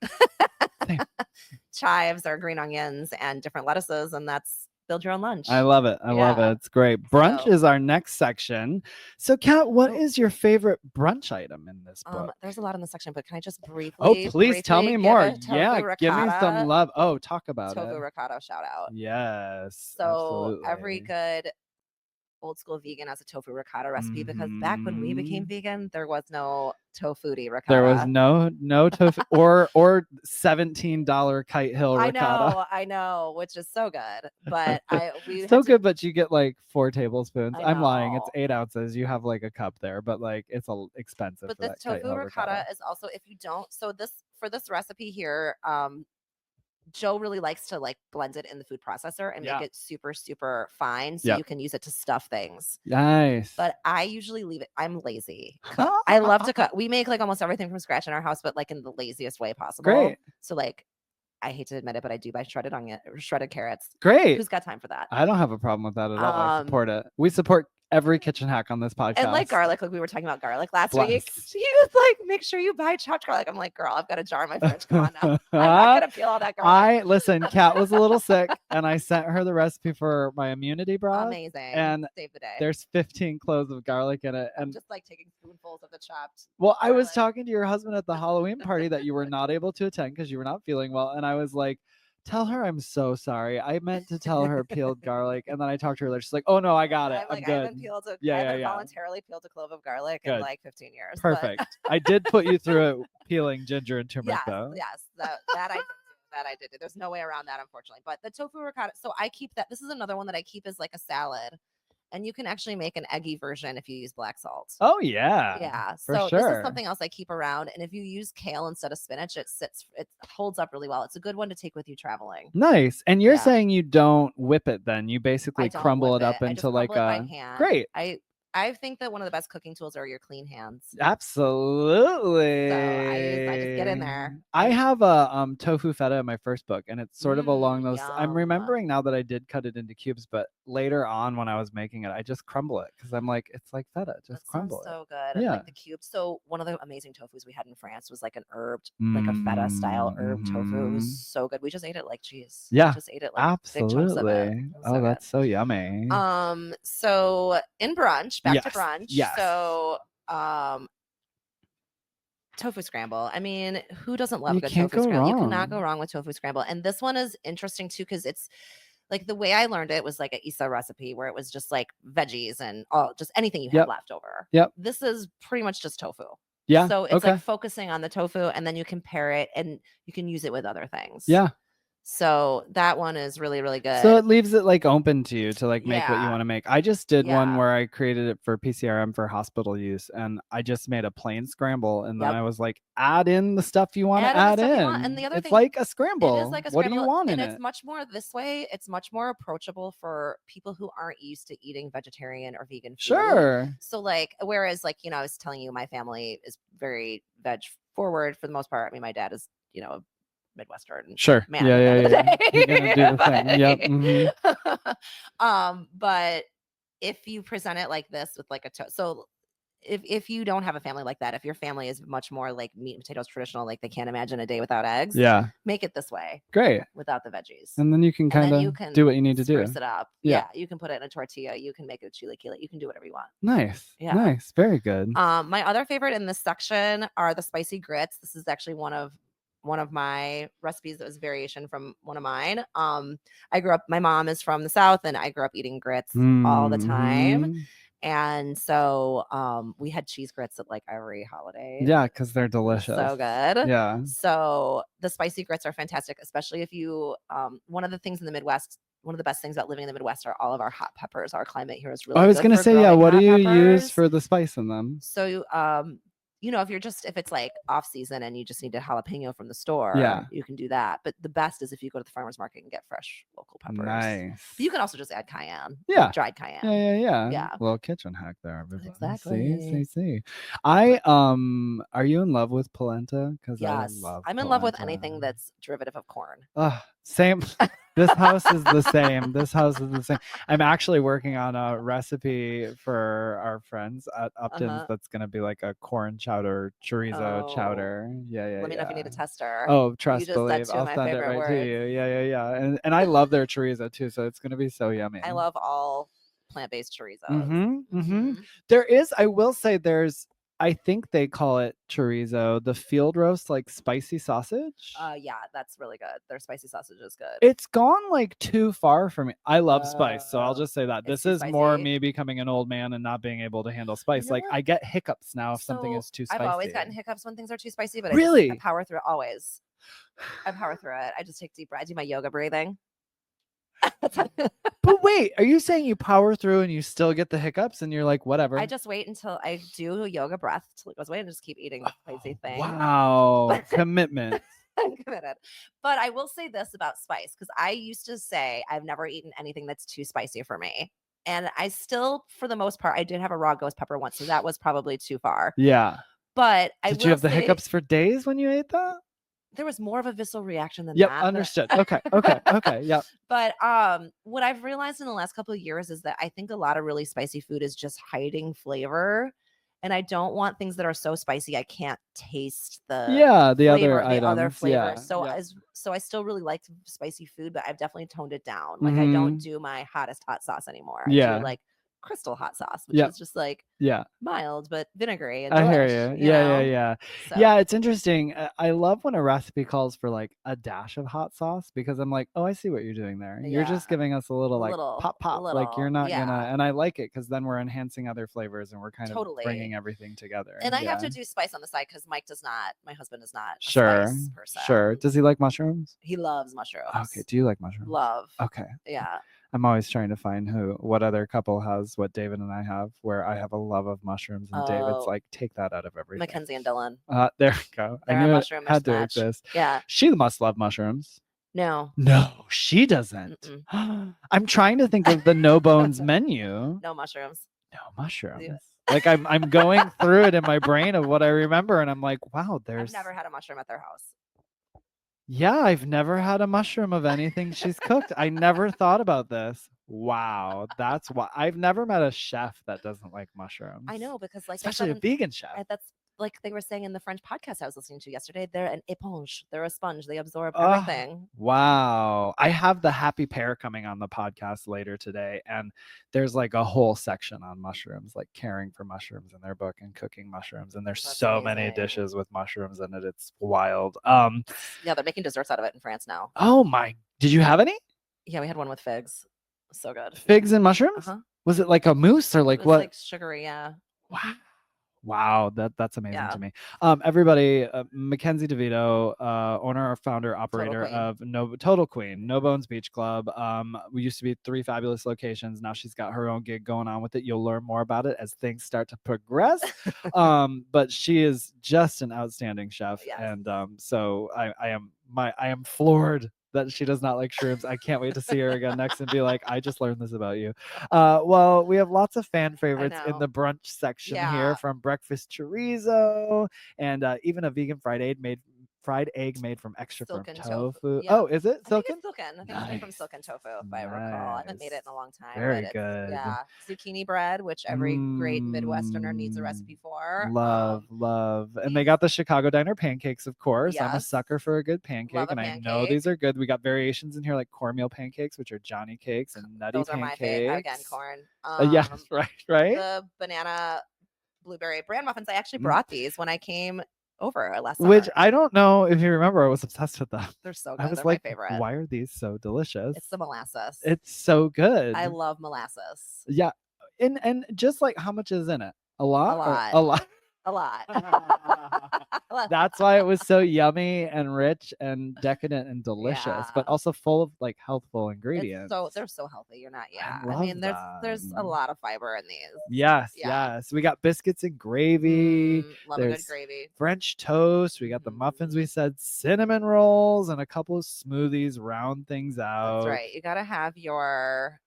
Chives or green onions and different lettuces, and that's build your own lunch. I love it. I love it. It's great. Brunch is our next section. So, Kat, what is your favorite brunch item in this book? There's a lot in the section, but can I just briefly? Oh, please tell me more. Yeah, give me some love. Oh, talk about tofu ricotta shout out. Yes. So absolutely. every good old school vegan as a tofu ricotta recipe because back when we became vegan, there was no tofu ricotta. There was no tofu or $17 Kite Hill ricotta. I know, which is so good. But we So good, but you get like 4 tablespoons. I I'm lying. It's know. 8 ounces. You have like a cup there, but like it's expensive. But for this that Kite tofu Hill ricotta is also, if you don't, so for this recipe here, Joe really likes to like blend it in the food processor and make it super, super fine so you can use it to stuff things. Nice. But I usually leave it. I'm lazy. I love to cook. We make like almost everything from scratch in our house, but like in the laziest way possible. Great. So like, I hate to admit it, but I do buy shredded onion or shredded carrots. Great. Who's got time for that? I don't have a problem with that at all. I support it. We support every kitchen hack on this podcast. And like garlic, like we were talking about garlic last week. Bless. She was like, make sure you buy chopped garlic. I'm like, girl, I've got a jar in my fridge. Come on now. I'm not gonna peel all that garlic. Listen, Kat was a little sick and I sent her the recipe for my immunity broth. Amazing. And save the day. There's 15 cloves of garlic in it. And I'm just like taking spoonfuls of the chopped. Well, I was garlic. talking to your husband at the Halloween party that you were not able to attend because you were not feeling well. And I was like, tell her I'm so sorry. I meant to tell her peeled garlic. And then I talked to her. She's like, oh no, I got it. I'm I good. haven't voluntarily peeled a clove of garlic in like 15 years. Perfect. I did put you through it peeling ginger and turmeric though. Yes, that I did. That I did. There's no way around that, unfortunately. But the tofu ricotta, so I keep that. This is another one that I keep as like a salad. And you can actually make an eggy version if you use black salt. Oh yeah. Yeah. For So sure. this is something else I keep around. And if you use kale instead of spinach, it holds up really well. It's a good one to take with you traveling. Nice. And you're saying you don't whip it then. You basically crumble it up into like a great. I think that one of the best cooking tools are your clean hands. Absolutely. So I just get in there. I have a tofu feta in my first book, and it's sort of along those. I'm remembering now that I did cut it into cubes, but later on when I was making it, I just crumble it because I'm like, it's like feta, just crumble it. So good. Yeah. Like the cubes. So one of the amazing tofus we had in France was like an herbed, like a feta style herb tofu. It was so good. We just ate it like cheese. Yeah. We just ate it like absolutely. big chunks of it. Oh, that's so yummy. So in brunch. Back to brunch. Yes. So, tofu scramble. I mean, who doesn't love a good tofu scramble? You cannot go wrong with tofu scramble. And this one is interesting too because it's like the way I learned it was like a Isa recipe where it was just like veggies and just anything you had left over. Yep. This is pretty much just tofu. Yeah. So it's like focusing on the tofu and then you can pair it and you can use it with other things. Yeah. So that one is really, really good. So it leaves it like open to you to like make what you want to make. I just did one where I created it for PCRM for hospital use, and I just made a plain scramble, and then I was like, add in the stuff you want to add in. And the other it's thing, like a scramble. It is like a scramble. What do you want in it? And it's much more this way. It's much more approachable for people who aren't used to eating vegetarian or vegan food. Sure. So like, whereas like, I was telling you, my family is very veg forward for the most part. I mean, my dad is, a Midwestern. Sure. Man, yeah. You're gonna do the thing. Yep. Mm-hmm. But if you present it like this with like a so if you don't have a family like that, if your family is much more like meat and potatoes traditional, like they can't imagine a day without eggs. Yeah. Make it this way. Great. Without the veggies. And then you can kind of do what you need to do. Spruce it up. Yeah. You can put it in a tortilla. You can make it a chilaquila. You can do whatever you want. Nice. Yeah. Nice. Very good. My other favorite in this section are the spicy grits. This is actually one of my recipes that was variation from one of mine. My mom is from the South and I grew up eating grits all the time. And so we had cheese grits at like every holiday. Yeah, because they're delicious. So good. Yeah. So the spicy grits are fantastic, especially if you, one of the things in the Midwest, one of the best things about living in the Midwest are all of our hot peppers. Our climate here is really I was going to say, what do you use peppers. for the spice in them? So, if it's like off season and you just need a jalapeno from the store, you can do that. But the best is if you go to the farmer's market and get fresh local peppers. Nice. But you can also just add cayenne. Yeah. Dried cayenne. Yeah. Little kitchen hack there, everybody. Exactly. See. Are you in love with polenta? Because yes, I'm in love with anything that's derivative of corn. Same. This house is the same. I'm actually working on a recipe for our friends at Upton's that's going to be like a corn chowder, chorizo chowder. Yeah. Let me know if you need a tester. Oh, trust, believe. I'll send it right to you. Yeah. And I love their chorizo too, so it's going to be so yummy. I love all plant-based chorizo. There is, I will say I think they call it chorizo. The field roast, like spicy sausage. Yeah, that's really good. Their spicy sausage is good. It's gone like too far for me. I love spice, so I'll Oh, just say that. it's This too is more spicy? me becoming an old man and not being able to handle spice. know Like what? I get hiccups now if something So is too I've spicy. always gotten hiccups when things are too spicy, but I Really? power through it always. I power through it. I just take deep breath. I do my yoga breathing. But wait, are you saying you power through and you still get the hiccups and you're like, whatever? I just wait until I do yoga breath till it goes away and just keep eating the spicy thing. Wow, commitment. I'm committed. But I will say this about spice, because I used to say I've never eaten anything that's too spicy for me. And I still, for the most part, I did have a raw ghost pepper once, so that was probably too far. Yeah. But I Did will you have the say hiccups for days when you ate that? there was more of a visceral reaction than Yep, that. but- understood. Okay. Yep. But what I've realized in the last couple of years is that I think a lot of really spicy food is just hiding flavor. And I don't want things that are so spicy I can't taste the The flavor, other the other items. flavor. Yeah. So yeah. so I still really like spicy food, but I've definitely toned it down. Like I don't do my hottest hot sauce anymore. I Yeah. do like crystal hot sauce, which Yep. is just like Yeah. mild but vinegary and I hear delish, you. Yeah. So, Yeah, it's interesting. I love when a recipe calls for like a dash of hot sauce because I'm like, oh, I see what you're doing there. You're just Yeah. giving us a little like Little- pop. Like you're little, not yeah. gonna, and I like it because then we're enhancing other flavors and we're kind of Totally. bringing everything together. And I have Yeah. to do spice on the side because my husband is not a Sure. spice person. Sure. Does he like mushrooms? He loves mushrooms. Okay. Do you like mushrooms? Love. Okay. Yeah. I'm always trying to find what other couple has what David and I have, where I have a love of mushrooms and David's Oh. like, take that out of everything. Mackenzie and Dylan. There we go. They're I a knew it mushroom had to mismatch. exist. Yeah. She must love mushrooms. No. No, she doesn't. I'm trying to think of the no bones menu. No mushrooms. No mushrooms. Like I'm going through it in my brain of what I remember, and I'm like, wow, I've never had a mushroom at their house. Yeah, I've never had a mushroom of anything she's cooked. I never thought about this. Wow, that's why I've never met a chef that doesn't like mushrooms. I know, because like especially a vegan chef. That's like they were saying in the French podcast I was listening to yesterday. They're an éponge. They're a sponge. They absorb everything. Wow. I have the happy pair coming on the podcast later today, and there's like a whole section on mushrooms, like caring for mushrooms in their book and cooking mushrooms. And there's That's so many amazing. dishes with mushrooms in it. It's wild. Yeah, they're making desserts out of it in France now. Oh my, did you have any? Yeah, we had one with figs. So good. Figs and mushrooms? Uh-huh. Was it like a mousse or like It was what? like sugary, yeah. Wow, that's amazing Yeah. to me. Everybody, Mackenzie DeVito, owner, founder, operator Queen. of Total Queen, No Bones Beach Club. We used to be 3 fabulous locations. Now she's got her own gig going on with it. You'll learn more about it as things start to progress. But she is just an outstanding chef, Yes. and so I am floored that she does not like shrooms. I can't wait to see her again next and be like, I just learned this about you. Well, we have lots of fan favorites in know. the brunch section here, Yeah. from breakfast chorizo and even a vegan fried egg made from extra firm Silken tofu. tofu. Yeah. Oh, is it I think silken? it's silken. I think it's made from Nice. silken tofu, if I recall. I haven't made it in a long time. Very but it's, good. Yeah. Zucchini bread, which every great Midwesterner needs a recipe for. Love. And they got the Chicago Diner pancakes, of course. I'm a Yes. sucker for a good pancake, Love a and I know pancake. these are good. We got variations in here like cornmeal pancakes, which are Johnny cakes, and nutty Those are pancakes. my favorite. Again, corn. Yeah, right. The banana blueberry bran muffins. I actually Mm. brought these when I came over last summer. Which I don't know if you remember, I was obsessed with them. They're so I good. was They're like, my favorite. why are these so delicious? It's the molasses. It's so good. I love molasses. Yeah. And just like, how much is in it? A lot? A lot. A lot. A lot. That's why it was so yummy and rich and decadent and delicious, but Yeah. also full of like healthful ingredients. They're so healthy. You're not. Yeah. I love mean, there's a them. lot of fiber in these. Yes, Yeah. yes. We got biscuits and gravy, Love a good there's gravy. French toast. We got the muffins. We said cinnamon rolls and a couple of smoothies round things out. That's right. You gotta have your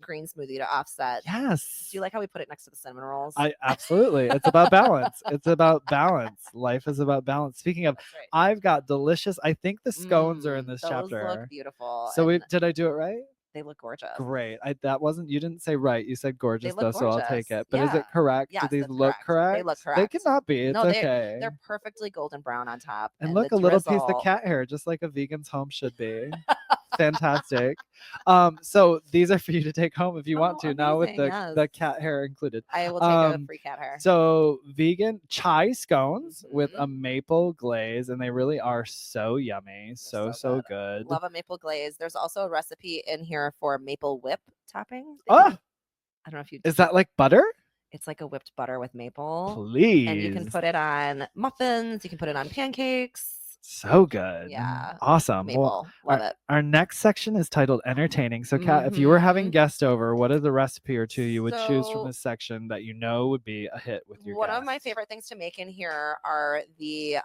green smoothie to offset. Yes. Do you like how we put it next to the cinnamon rolls? I absolutely. It's about balance. It's about balance. Life is about balance. Speaking of, That's right. I've got delicious. I think the scones are in this those chapter. look beautiful. So and did I do it right? they look gorgeous. Great. You didn't say right. You said gorgeous though, look so I'll take gorgeous. it. But is it Yeah. correct? Yes, Do these that's look correct. correct? They look They correct. cannot be. It's No, okay. They're perfectly golden brown on top. And look, the a little piece of drizzle- cat hair, just like a vegan's home should be. Fantastic. So these are for you to take home if you want Oh, to. Now with amazing, the yes. cat hair included. I will take a Um, free cat hair. So vegan chai scones with a Mhm. maple glaze, and they really are so yummy, so so good. Love a maple glaze. There's also a recipe in here for maple whip topping. Oh, I don't know if you. is that like butter? It's like a whipped butter with maple, Please. and you can put it on muffins. You can put it on pancakes. So good. Yeah. Awesome. Well, Maple, love it. our next section is titled entertaining. So, Kat, if you were having Mhm. guests over, what is the recipe or two you would choose from So- this section that you know would be a hit with your One guests? of my favorite things to make in here are the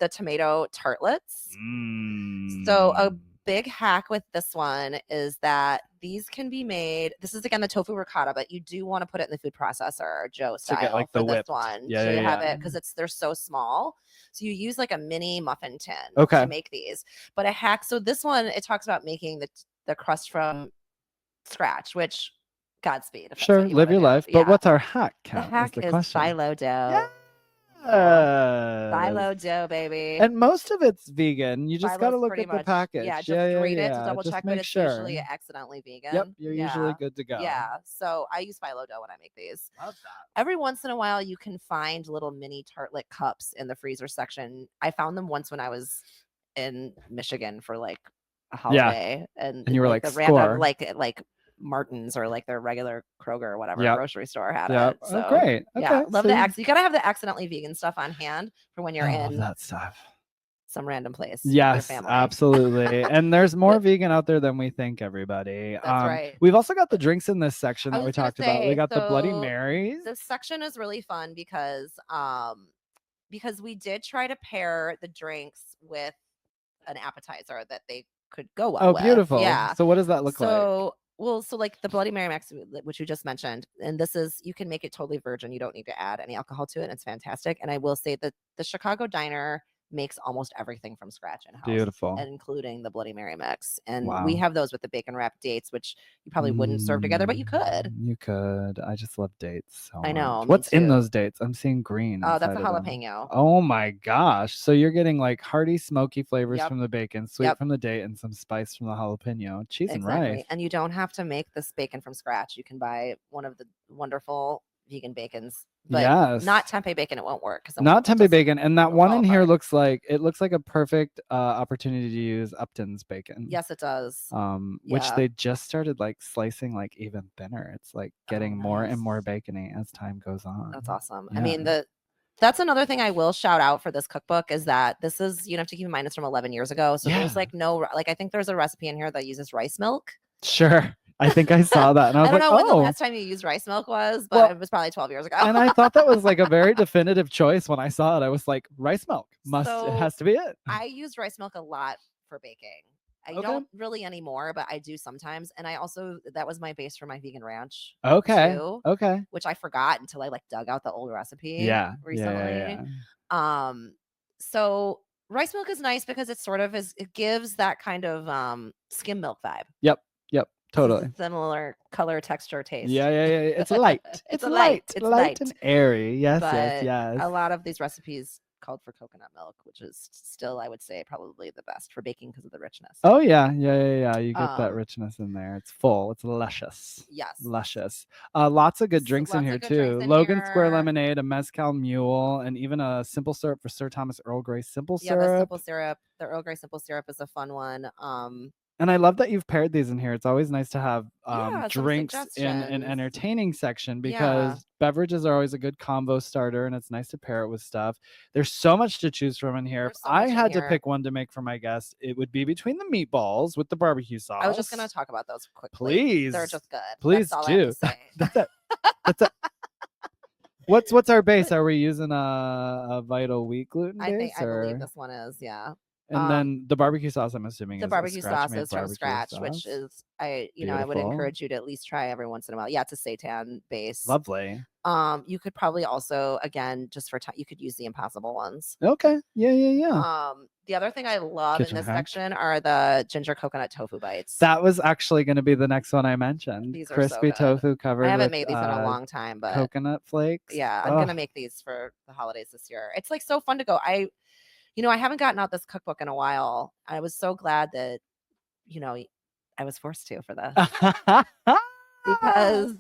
tomato tartlets. So a big hack with this one is that these can be made. This is again the tofu ricotta, but you do want to put it in the food processor, Joe style, get, like, for the this whipped. one. Yeah, so you yeah, have yeah. it because they're so small. So you use like a mini muffin tin Okay. to make these. But a hack. So this one, it talks about making the crust from scratch, which Godspeed. If that's Sure, what you live wanna your do. life. Yeah. But what's our hack, The Kat? hack the is question. phyllo dough. Yes. Phyllo dough, baby. And most of it's vegan. You just got to Phyllo's look pretty at the much, package. yeah, just read it to double Just check, but make it's sure. usually accidentally vegan. Yep, you're usually Yeah. good to go. Yeah, so I use phyllo dough when I make these. Love that. Every once in a while, you can find little mini tartlet cups in the freezer section. I found them once when I was in Michigan for like a holiday, and you were like, the "Score." random like Martin's or like their regular Kroger or whatever Yep. grocery store had Yep. it. So Oh, great. yeah, Okay. love so the you gotta have the accidentally vegan stuff on hand for when you're I love in that stuff. some random place with your Yes, family. absolutely. And there's more vegan out there than we think, everybody. That's right. We've also got the drinks in this section I that we was gonna talked about. We say, got the Bloody so Marys. This section is really fun because we did try to pair the drinks with an appetizer that they could go well Oh, with. beautiful. Yeah. So what does that look like? So like the Bloody Mary Max, which you just mentioned, and this is, you can make it totally virgin. You don't need to add any alcohol to it. And it's fantastic. And I will say that the Chicago Diner makes almost everything from scratch in house, Beautiful. including the Bloody Mary mix. And Wow. we have those with the bacon wrapped dates, which you probably wouldn't serve together, but you could. You could. I just love dates so I know, much. me What's in too. those dates? I'm seeing green. Oh, that's a inside of them. jalapeno. Oh my gosh. So you're getting like hearty, smoky flavors Yep. from the bacon, sweet Yep. from the date, and some spice from the jalapeno. Cheese and Exactly. rice. And you don't have to make this bacon from scratch. You can buy one of the wonderful vegan bacons, but Yes. not tempeh bacon. It won't work because Not tempeh bacon. And that it'll one fall in here apart. looks like a perfect opportunity to use Upton's bacon. Yes, it does. Which Yeah. they just started like slicing like even thinner. It's like getting more and nice. more bacony as time goes on. That's awesome. Yeah. I mean, that's another thing I will shout out for this cookbook is that this is, you have to keep in mind it's from 11 years ago. So there's Yeah. like no, like I think there's a recipe in here that uses rice milk. Sure. I think I saw that. And I was I don't like, know when the oh. last time you used rice milk was, but Well, it was probably 12 years ago. And I thought that was like a very definitive choice when I saw it. I was like, rice milk it So, has to be it. I use rice milk a lot for baking. I Okay. don't really anymore, but I do sometimes. And I also, that was my base for my vegan ranch. Okay. Too, Okay. which I forgot until I like dug out the old recipe. Yeah. Recently. Yeah. So rice milk is nice because it sort of it gives that kind of skim milk vibe. Yep. It's a Totally. similar color, texture, taste. Yeah. It's light. It's light. It's light and airy. Yes. But yes. a lot of these recipes called for coconut milk, which is still, I would say, probably the best for baking because of the richness. Oh yeah. You get that richness in there. It's full. It's luscious. Yes. Luscious. Lots of good drinks in here too. Logan Square lemonade, a mezcal mule, and even a simple syrup for Sir Thomas Earl Grey simple syrup. Yeah, the simple syrup. The Earl Grey simple syrup is a fun one. And I love that you've paired these in here. It's always nice to have some drinks in an suggestions. entertaining section because beverages are always a good combo starter, and it's nice to pair it with stuff. There's so much to choose from in here. If I had to pick one to make for my guests, it would be between the meatballs with the barbecue sauce. I was just going to talk about those quickly. Please. They're just good. Please That's all do. I have to say. That's it. That's it. What's our base? Are we using a Vital Wheat gluten base? I believe this one is, yeah. And then the barbecue sauce, I'm assuming, the is barbecue sauce is from barbecue scratch, sauce. which is I would Beautiful. encourage you to at least try every once in a while. Yeah, it's a seitan base. Lovely. You could probably also, again, just for time, you could use the Impossible ones. Okay. Yeah. The other thing I love Kitchen in this hack. section are the ginger coconut tofu bites. That was actually going to be the next one I mentioned. These are Crispy so good. tofu covered. I haven't with, made these in a long time, but coconut flakes. yeah, I'm gonna make these for the holidays this year. It's like so fun to go. I haven't gotten out this cookbook in a while. I was so glad that you know, I was forced to for this because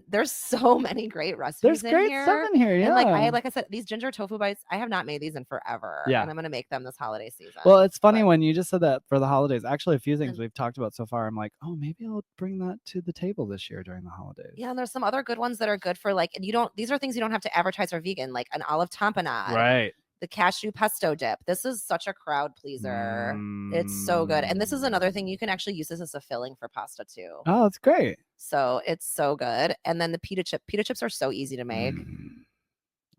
there's so many great recipes There's in great stuff here. in here. And Yeah. like I said, these ginger tofu bites, I have not made these in forever. Yeah. And I'm gonna make them this holiday season. Well, it's funny But- when you just said that for the holidays. Actually, a few things And- we've talked about so far. I'm like, oh, maybe I'll bring that to the table this year during the holidays. yeah, and there's some other good ones that are good for like, and these are things you don't have to advertise are vegan, like an olive tapenade, Right. the cashew pesto dip. This is such a crowd pleaser. It's so good. And this is another thing, you can actually use this as a filling for pasta too. Oh, it's great. So it's so good. And then the pita chips are so easy to make.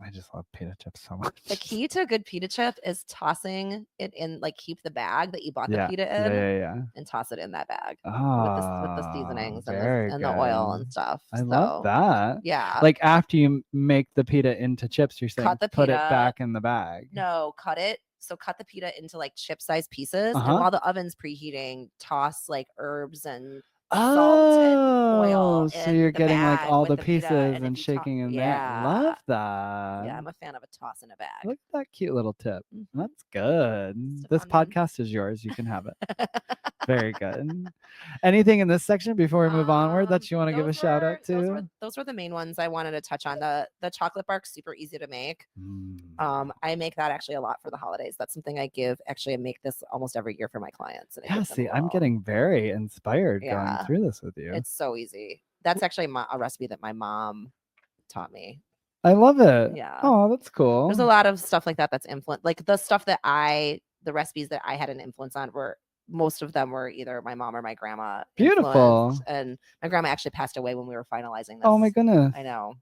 I just love pita chips so much. The key to a good pita chip is tossing it in, like keep the bag that you bought the Yeah. pita in Yeah. and toss it in that bag Oh, with the seasonings very and the oil and good. stuff. I love that. Yeah. Like after you make the pita into chips, you're saying Cut the put it pita. back in the bag. No, cut it. So cut the pita into like chip-sized pieces, Uh-huh. and while the oven's preheating, toss like herbs and salt and oil. So in you're the getting like bag all with the pita, pieces and and if you shaking in yeah. there. Love that. Yeah, I'm a fan of a toss in a bag. Look at that cute little tip. Mhm. That's good. It's a This fun one. podcast is yours. You can have it. Very good. Anything in this section before we move onward that you want to give a Those shout were- out to? Those were the main ones I wanted to touch on. The chocolate bark, super easy to make. I make that actually a lot for the holidays. That's something I make this almost every year for my clients. And it Yeah, gives them see, a I'm little- getting very inspired going Yeah. through this with you. It's so easy. That's actually a recipe that my mom taught me. I love it. Yeah. Oh, that's cool. There's a lot of stuff like that that's influenced. Like the stuff that the recipes that I had an influence on most of them were either my mom or my grandma. Beautiful. influenced. And my grandma actually passed away when we were finalizing this. Oh my goodness. I know.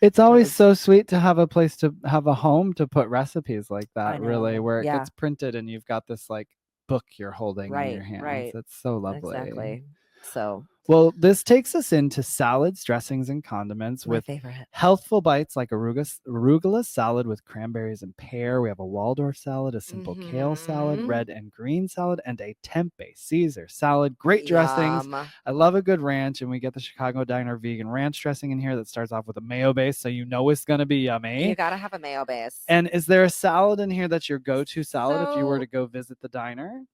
It's always was- so sweet to have a place to have a home to put recipes like I that, really, know, where it yeah. gets printed and you've got this like book you're holding in your Right, hands. right. It's so lovely. Exactly. So Well, this takes us into salads, dressings, and condiments my with favorite. healthful bites like arugula salad with cranberries and pear. We have a Waldorf salad, a simple kale salad, Mhm. red and green salad, and a tempeh Caesar salad. Great dressings. Yum. I love a good ranch, and we get the Chicago Diner vegan ranch dressing in here that starts off with a mayo base, so you know it's going to be yummy. You gotta have a mayo base. And is there a salad in here that's your go-to salad if you were So- to go visit the diner?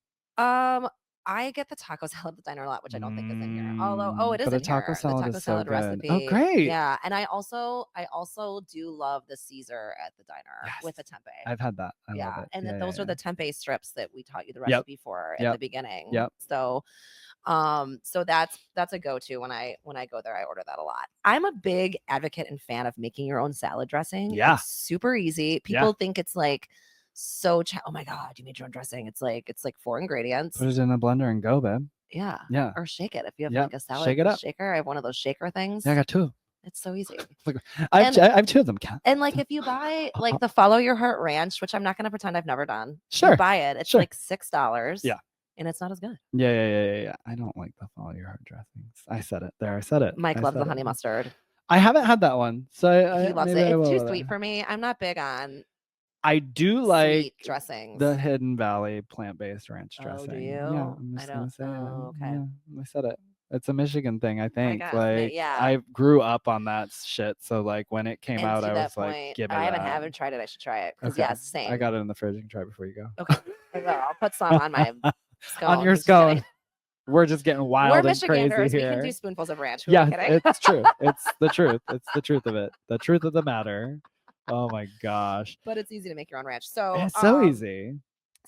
I get the taco salad at the diner a lot, which I don't think is in here. Although, it is But a in taco here. salad The taco is so salad good. recipe. Oh, great. Yeah, and I also do love the Caesar at the diner with the tempeh. I've had that. I yeah, love it. and Yeah, those yeah, are the tempeh strips that we taught you the Yep. recipe for at Yep. the beginning. Yep. So, so that's a go-to when I go there. I order that a lot. I'm a big advocate and fan of making your own salad dressing. Yeah. It's super easy. People think it's like oh my god, you made your own dressing. It's like 4 ingredients. Put it in a blender and go, babe. Yeah. Yeah. Or shake it if you have Yep. like a salad Shake it up. shaker. I have one of those shaker things. Yeah, I got two. It's so easy. I And- have two of them, Kat. And like if you buy like the Follow Your Heart Ranch, which I'm not going to pretend I've never done. Sure. You buy it. It's Sure. like $6. Yeah. And it's not as good. Yeah. I don't like the Follow Your Heart dressings. I said it. There, I said it. Mike I loves said the honey it. mustard. I haven't had that one, so He loves it. maybe I It's will too with sweet it. for me. I'm not big on I do sweet like dressings. the Hidden Valley plant-based ranch Oh, dressing. do Yeah, you? I'm I just gonna don't- say it. oh, okay. Yeah, I said it. It's a Michigan thing, I think. guess, Like, yeah. I grew up on that shit, so like when it came And out, to I that was like, point, "Give me I that." haven't tried it. I should try it. Because Okay. yes, same. I got it in the fridge. You can try before you go. Okay. I will. I'll put some on my scone. On your Just kidding. scone. We're just getting wild We're and Michiganders. crazy We here. can do spoonfuls of ranch. Who are Yeah, we kidding? it's true. It's the truth. It's the truth of it. The truth of the matter. Oh my gosh. But it's easy to make your own ranch. So It's so easy.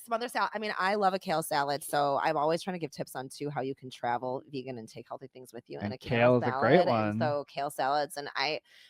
Some other salad. I mean, I love a kale salad, so I'm always trying to give tips on how you can travel vegan and take healthy things with you. And a kale is a great salad, one. And so kale salads, and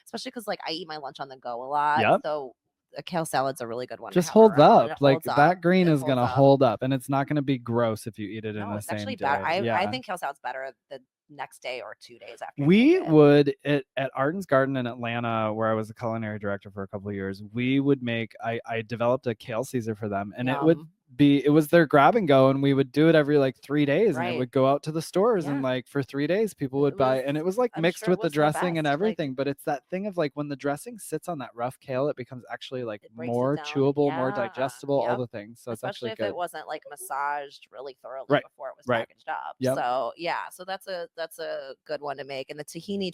especially because like I eat my lunch on the go a lot. Yep. So a kale salad's a really good one. to Just have holds around. up. It Like holds up. that green It is gonna holds up. hold up, and it's not gonna be gross if you eat it in No, the it's same actually day. better. I Yeah. think kale salad's better the next day or 2 days after. you We make it. would at Arden's Garden in Atlanta, where I was a culinary director for a couple of years. We would make. I developed a kale Caesar for them, and it would Yum. it was their grab and go, and we would do it every like 3 days, and it Right. would go out to the stores, and Yeah. like for 3 days, people would It buy, was- and it was like I'm mixed sure it with the was the dressing and best, like- everything. But it's that thing of like when the dressing sits on that rough kale, it becomes actually like It breaks it more down. chewable, more Yeah. digestible, all Yep. the things. So it's Especially actually if good. it wasn't like massaged really thoroughly Right, before it was right. packaged up. Yep. So yeah, so that's a good one to make. And the tahini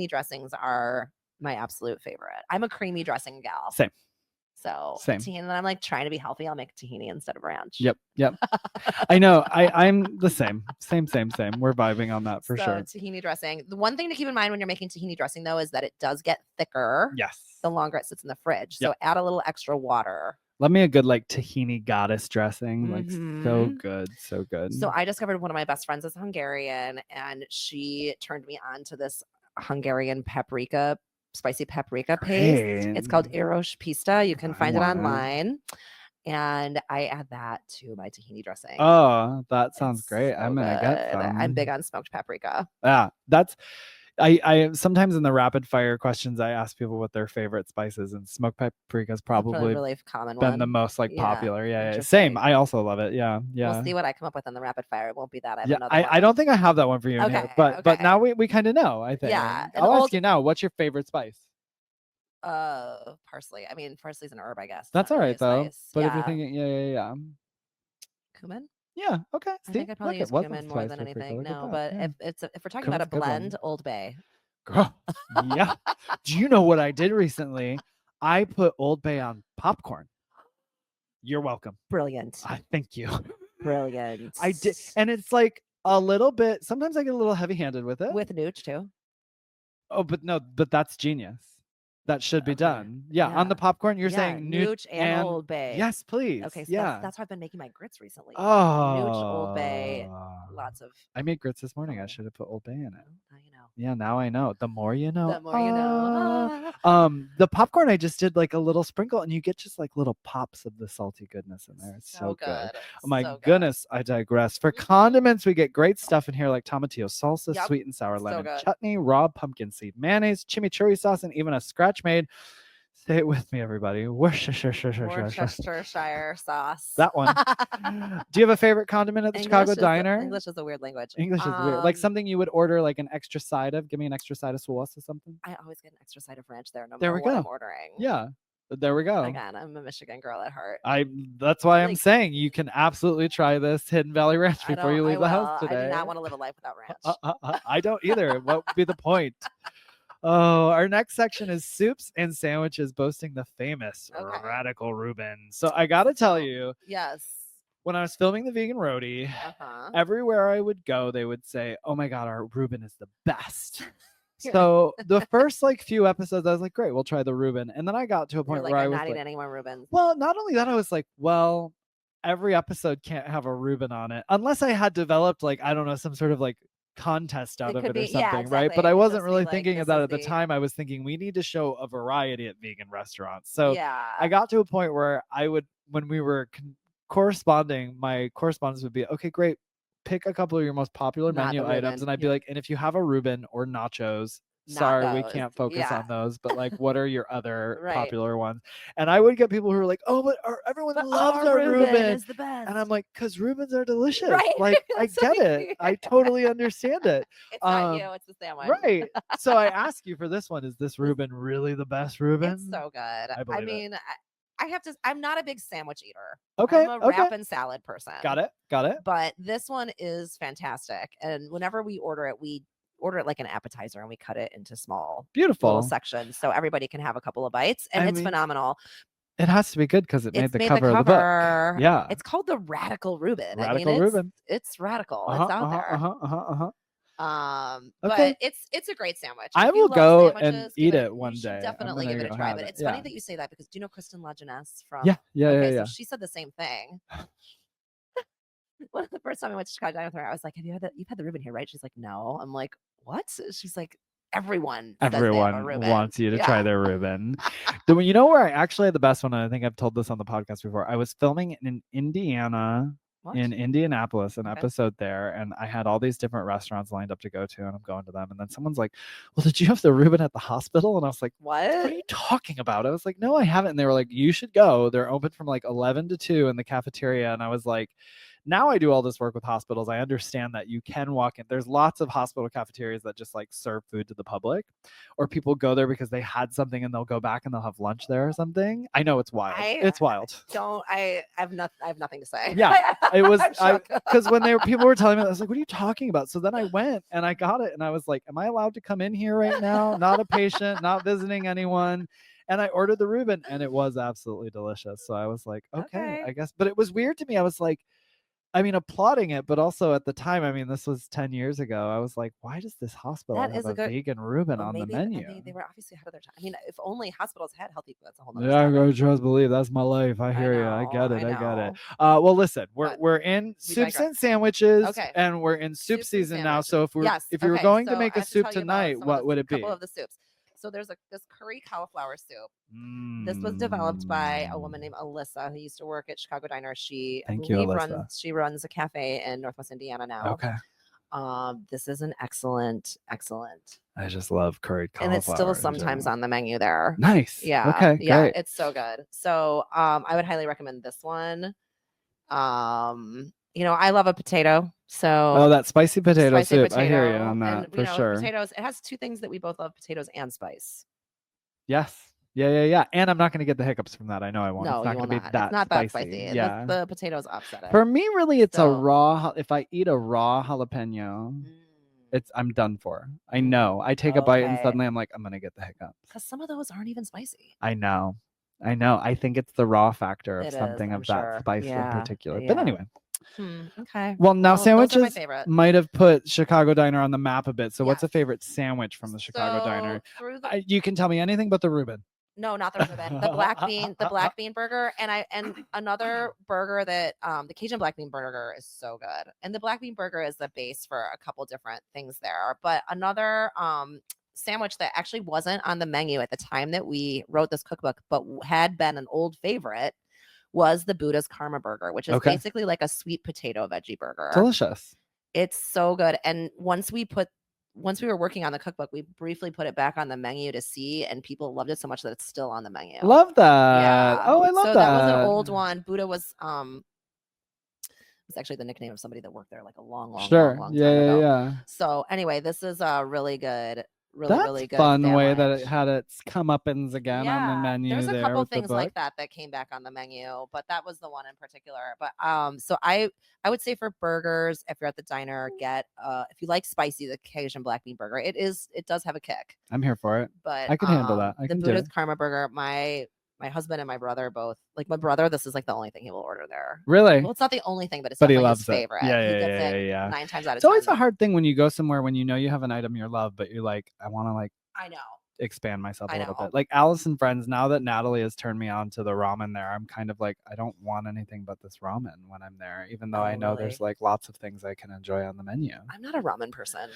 dressings are my absolute favorite. I'm a creamy dressing gal. Same. So Same. tahini, and I'm like trying to be healthy. I'll make tahini instead of ranch. Yep. I know. I'm the same. Same. We're vibing on that for So sure. tahini dressing. The one thing to keep in mind when you're making tahini dressing though is that it does get thicker Yes. the longer it sits in the fridge. So Yep. add a little extra water. Love me a good like tahini goddess dressing. Like so good. So I discovered one of my best friends is Hungarian, and she turned me on to this Hungarian spicy paprika paste. It's called Eros Pista. You can find it online. And I add that to my tahini dressing. Oh, that sounds great. So I'm gonna get some. I'm big on smoked paprika. Yeah, that's I sometimes in the rapid fire questions I ask people what their favorite spice is, and smoked paprika is probably really common been one. the most like Yeah, popular. Yeah, interesting. same. I also love it. Yeah. We'll see what I come up with in the rapid fire. It won't be that. I have Yeah, another one. I don't think I have that one for you in here, but Okay. now we kind of know. I think. Yeah, an I'll ask old- you now. What's your favorite spice? Parsley. I mean, parsley's an herb, I guess. It's That's not all really right a though. spice. But if Yeah. you're thinking, yeah. Cumin. Yeah. Okay. I think I'd probably use cumin more than anything. No, but if we're talking about a blend, Old Bay. Girl, yeah. Do you know what I did recently? I put Old Bay on popcorn. You're welcome. Brilliant. Thank you. Brilliant. I did, and it's like a little bit. Sometimes I get a little heavy-handed with it. With nooch too. Oh, but that's genius. That should be done. Yeah, on the popcorn, you're saying nooch and Old Bay. Yes, please. Okay, so yeah, that's how I've been making my grits recently. Oh, nooch, Old Bay, lots of. I made grits this morning. I should have put Old Bay in it. Now you know. Yeah, now I know. The more you know. The more you know. The popcorn I just did like a little sprinkle, and you get just like little pops of the salty goodness in there. It's so good. Oh my goodness, I digress. For condiments, we get great stuff in here like tomatillo salsa, sweet and sour lemon chutney, raw pumpkin seed mayonnaise, chimichurri sauce, and even a scratch-made. Say it with me, everybody. Worcestershire sauce. That one. Do you have a favorite condiment at the Chicago Diner? English is a weird language. English is weird. Like something you would order, like an extra side of. Give me an extra side of sauce or something. I always get an extra side of ranch there, no matter what I'm ordering. Yeah. There we go. Again, I'm a Michigan girl at heart. That's why I'm saying you can absolutely try this Hidden Valley Ranch before you leave the house today. I do not want to live a life without ranch. I don't either. What would be the point? Oh, our next section is soups and sandwiches, boasting the famous Radical Reuben. So I gotta tell you, yes, when I was filming the Vegan Roadie, everywhere I would go, they would say, "Oh my God, our Reuben is the best." So the first like few episodes, I was like, "Great, we'll try the Reuben," and then I got to a point where I was not like, eating any more Reubens. Well, not only that, I was like, well, every episode can't have a Reuben on it unless I had developed like I don't know some sort of like contest out of it or something, right? But I wasn't really thinking of that at the time. I was thinking we need to show a variety at vegan restaurants. So I got to a point where I would, when we were corresponding, my correspondence would be, okay, great, pick a couple of your most popular menu items, and I'd be like, and if you have a Reuben or nachos, sorry, we can't focus on those, but like what are your other popular ones? And I would get people who are like, oh, but everyone loves our Reuben is the best. And I'm like, because Reubens are delicious, like I get it. I totally understand it. It's not you, it's the sandwich, right? So I ask you for this one, is this Reuben really the best Reuben? It's so good. I mean, I have to, I'm not a big sandwich eater. Okay. I'm a wrap and salad person. Got it. But this one is fantastic. And whenever we order it, we order it like an appetizer and we cut it into small, beautiful little sections so everybody can have a couple of bites. And it's phenomenal. It has to be good because it made the cover of the book. Yeah. It's called the Radical Reuben. Reuben. It's radical. It's out there. Okay. But it's a great sandwich. I will go and eat it one day. Definitely give it a try. But it's funny that you say that because do you know Kristen LaJeunesse from? Yeah. So she said the same thing. Well, the first time I went to Chicago Diner with her, I was like, you've had the Reuben here, right? She's like, no. I'm like, what? She's like, everyone wants you to try their Reuben. You know where I actually had the best one, and I think I've told this on the podcast before. I was filming in Indiana. In Indianapolis, an episode there, and I had all these different restaurants lined up to go to, and I'm going to them, and then someone's like, well, did you have the Reuben at the hospital? And I was like, what are you talking about? I was like, no, I haven't. And they were like, you should go. They're open from like 11 to 2 in the cafeteria. And I was like, now I do all this work with hospitals. I understand that you can walk in. There's lots of hospital cafeterias that just like serve food to the public, or people go there because they had something and they'll go back and they'll have lunch there or something. I know it's wild. It's wild. I have nothing to say. Yeah, it was because when people were telling me that, I was like, what are you talking about? So then I went and I got it and I was like, am I allowed to come in here right now? Not a patient, not visiting anyone. And I ordered the Reuben, and it was absolutely delicious. So I was like, okay, Okay. I guess. But it was weird to me. I was like, I mean, applauding it, but also at the time, I mean, this was 10 years ago. I was like, why does this hospital That have is a a good. vegan Reuben Well, on the maybe I menu? mean they were obviously ahead of their time. I mean, if only hospitals had healthy food, that's a whole nother Yeah, story. I trust believe. That's my life. I hear you. I know, get it. I I get it. know. Well, listen, we're But we're in we soups digress. and sandwiches, Okay. and we're in soup Soups and season now. So sandwiches. if we were Okay. going to So make I a have to soup tell you about tonight, some of what would a it be? couple of the soups. So there's this curry cauliflower soup. This was developed by a woman named Alyssa who used to work at Chicago Diner. She, I Thank you, believe, Alyssa. runs a cafe in Northwest Indiana now. Okay. This is an excellent. I just love curried And it's cauliflower. still in sometimes general. on the menu there. Nice. Yeah. Okay. Yeah. Great. It's so good. So I would highly recommend this one. I love a potato. So Oh, that spicy potato spicy soup. I hear you potato. on that And for sure. potatoes, it has two things that we both love, potatoes and spice. Yes. Yeah. And I'm not going to get the hiccups from that. I know I won't. No, it's not you will going to be not. that It's not spicy. that spicy. Yeah. The potatoes offset it. For me, really, it's a So- raw. If I eat a raw jalapeno, I'm done for. I know. I take a bite and Okay. suddenly I'm like, I'm gonna get the hiccups. Because some of those aren't even spicy. I know. I think it's the raw factor of It is, something I'm of that sure. spice in Yeah, particular. But yeah. anyway. Okay. Well, now those are my sandwiches favorite. might have put Chicago Diner on the map a bit. So what's a Yes. favorite sandwich from the Chicago Diner? Through the You can tell me anything but the Reuben. No, not the Reuben. The black bean burger, and another burger that the Cajun black bean burger is so good. And the black bean burger is the base for a couple different things there. But another sandwich that actually wasn't on the menu at the time that we wrote this cookbook, but had been an old favorite, was the Buddha's Karma burger, which is Okay. basically like a sweet potato veggie burger. Delicious. It's so good. And once we were working on the cookbook, we briefly put it back on the menu to see, and people loved it so much that it's still on the menu. Love that. Yeah. Oh, I love so that. that was an old one. Buddha was actually the nickname of somebody that worked there like a long Sure. time Yeah, ago. yeah. So anyway, this is a really good, That's really good fun sandwich. way that it had its comeuppance again on the menu. There's a there couple with the things like book. that came back on the menu, but that was the one in particular. But so I would say for burgers, if you're at the diner, get if you like spicy, the Cajun black bean burger. It does have a kick. I'm here for it. But I can handle that. I the can do Buddha's it. Karma burger, my husband and my brother both like. My brother, this is like the only thing he will order there. Really? Well, it's not the only thing, but it's But he definitely loves his it. favorite. Yeah, he yeah, gets yeah, it yeah. 9 times out of 10. It's always a hard thing when you go somewhere when you know you have an item you love, but you're like, I want to like I know. expand myself a I little know. bit. Like Alice and Friends, now that Natalie has turned me on to the ramen there, I'm kind of like, I don't want anything but this ramen when I'm there, even though I know really? there's like lots of things I can enjoy on the menu. I'm not a ramen person.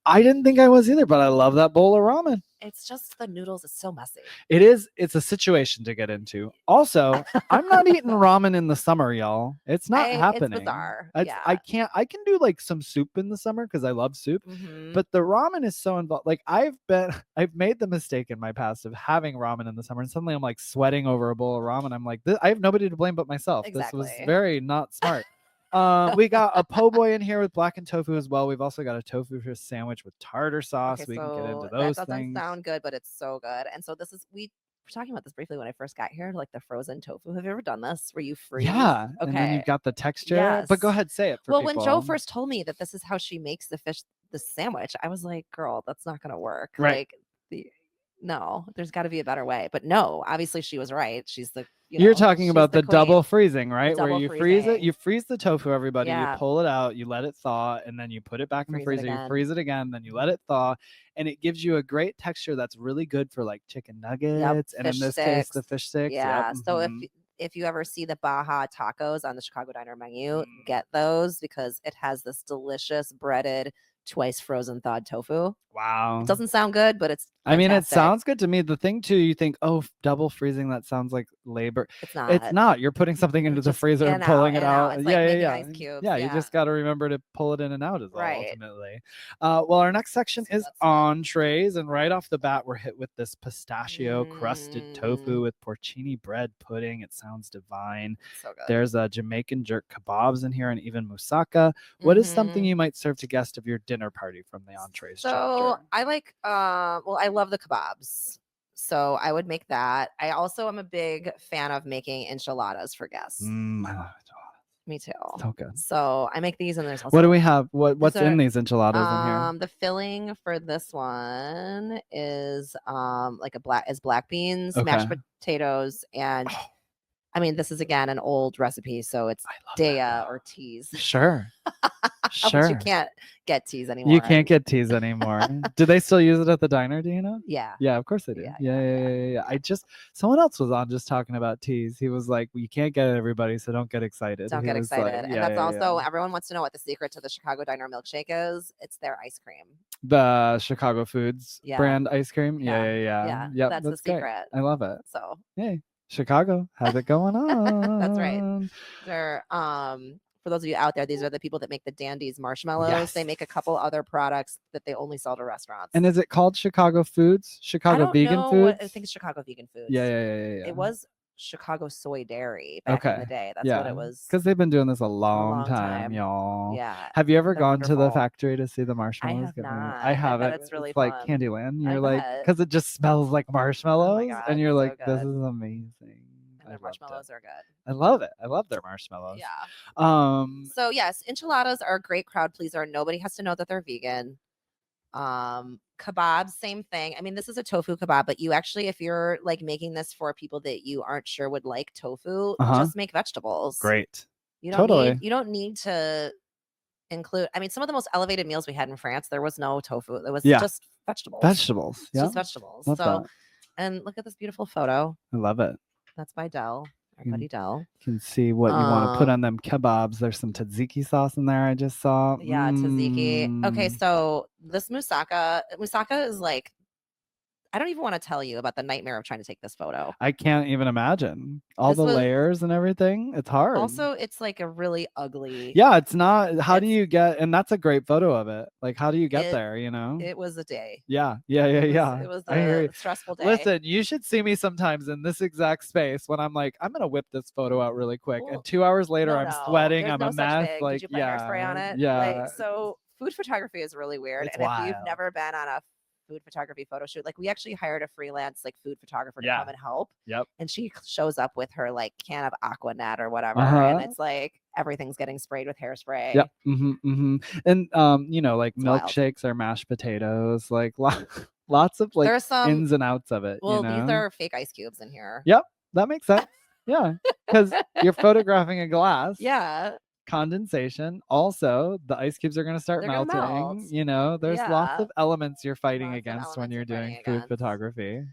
I didn't think I was either, but I love that bowl of ramen. It's just the noodles is so messy. It is. It's a situation to get into. Also, I'm not eating ramen in the summer, y'all. It's not happening. It's bizarre. I can't. I can do like some soup in the summer because I love soup. Mhm. But the ramen is so involved. Like I've made the mistake in my past of having ramen in the summer, and suddenly I'm like sweating over a bowl of ramen. I'm like, I have nobody to blame but myself. Exactly. This was very not smart. We got a po' boy in here with blackened tofu as well. We've also got a tofu fish sandwich with tartar sauce. Okay, We can get into that those doesn't things. sound good, but it's so good. And so this is we were talking about this briefly when I first got here, like the frozen tofu. Have you ever done this where you freeze? Yeah. Okay. And then you've got the texture. But go Yes. ahead, say it for Well, people. when Joe first told me that this is how she makes the sandwich, I was like, girl, that's not gonna work. Right. Like no, there's got to be a better way. But no, obviously she was right. She's the You're talking she's about the queen. double freezing, right? Where double you freeze it, freezing. you freeze the tofu, everybody, Yeah. you pull it out, you let it thaw, and then you put it back in the Freeze it freezer, you again. freeze it again, then you let it thaw, and it gives you a great texture that's really good for like chicken nuggets, and in fish this case, the sticks. fish sticks. Yeah. Yep, So mhm. if you ever see the Baja tacos on the Chicago Diner menu, get those because it has this delicious breaded, twice frozen thawed tofu. Wow. It doesn't sound good, but it's I mean, it fantastic. sounds good to me. The thing too, you think, oh, double freezing, that sounds like labor. It's not. It's not. You're putting something into the just freezer in and and pulling out, it in and out. out. It's like making Yeah. ice cubes. Yeah, you Yeah. just got to remember to pull it in and out is all Right. ultimately. Well, our next section So is that's fun. entrees, and right off the bat, we're hit with this pistachio crusted tofu Mm. with porcini bread pudding. It sounds divine. So good. There's Jamaican jerk kebabs in here, and even moussaka. What is something you might serve to guests of your dinner party from the entrees So chapter? I like well, I love the kebabs. So I would make that. I also am a big fan of making enchiladas for guests. I love it. Me too. So good. So I make these, and there's also What do we have? What's are, in these enchiladas in here? The filling for this one is like black beans, mashed Okay. potatoes, and I mean, this is again an old recipe, so it's I love Dea that, though. or teas. Sure. Which you Sure. can't get teas anymore. You can't get teas anymore. Do they still use it at the diner? Do you know? Yeah. Yeah, of course they do. Yeah, Yeah. I just someone else was on just talking about teas. He was like, well, "You can't get it, everybody, so don't get excited." Don't He get was like, excited. And yeah, that's yeah, also yeah. everyone wants to know what the secret to the Chicago Diner milkshake is. It's their ice cream. The Chicago Foods Yeah. brand ice cream. Yeah. Yeah. That's That's the great. secret. I love it. So Hey, Chicago, how's it going on? that's right. They're for those of you out there, these are the people that make the Dandies marshmallows. Yes. They make a couple other products that they only sell to restaurants. And is it called Chicago Foods? Chicago I don't Vegan know Foods? I think it's Chicago Vegan Foods. Yeah. It was Chicago Soy Dairy back in the day. That's yeah. what it was. Because they've been doing this a long, long time, time. y'all. Yeah. Have you ever They're gone to the wonderful. factory to see the marshmallows? have get made? not. I I haven't. bet it's really like fun. Candyland. I You're like, bet. because it just smells like marshmallows, God, and you're so like, this good. is amazing. And their marshmallows are good. I love it. I love their marshmallows. Yeah. So yes, enchiladas are a great crowd pleaser. Nobody has to know that they're vegan. Kebabs, same thing. I mean, this is a tofu kebab, but you actually, if you're like making this for people that you aren't sure would like tofu, just make vegetables. Great. You don't need to include. I mean, some of the most elevated meals we had in France, there was no tofu. It was just vegetables. Vegetables. Just vegetables. Love that. And look at this beautiful photo. I love it. That's by Dell. Our buddy Dell. You can see what you want to put on them kebabs. There's some tzatziki sauce in there. I just saw. Yeah, tzatziki. Okay, so this moussaka is like, I don't even want to tell you about the nightmare of trying to take this photo. I can't even imagine all the layers and everything. It's hard. Also, it's like a really ugly. Yeah, it's not. How do you get? And that's a great photo of it. Like, how do you get there? You know. It was a day. Yeah. It was a stressful day. Listen, you should see me sometimes in this exact space when I'm like, I'm gonna whip this photo out really quick, and 2 hours later, I'm sweating. I'm a mess. Like, did you put hairspray on it? Yeah. Like, so food photography is really weird. It's and wild. If you've never been on a food photography photo shoot, like we actually hired a freelance like food photographer to come and help. Yep. And she shows up with her like can of Aquanet or whatever, and it's like everything's getting sprayed with hairspray. Yep. And you know, like It's milkshakes or mashed potatoes, like lots of like There's some ins and outs of it. Well, you know? these are fake ice cubes in here. Yep, that makes sense. Yeah, because you're photographing a glass. Yeah. Condensation. Also, the ice cubes are going to start They're gonna melting. melt. You know, there's lots Yeah. of elements you're fighting Lots of against when elements you're you're doing fighting food against. photography.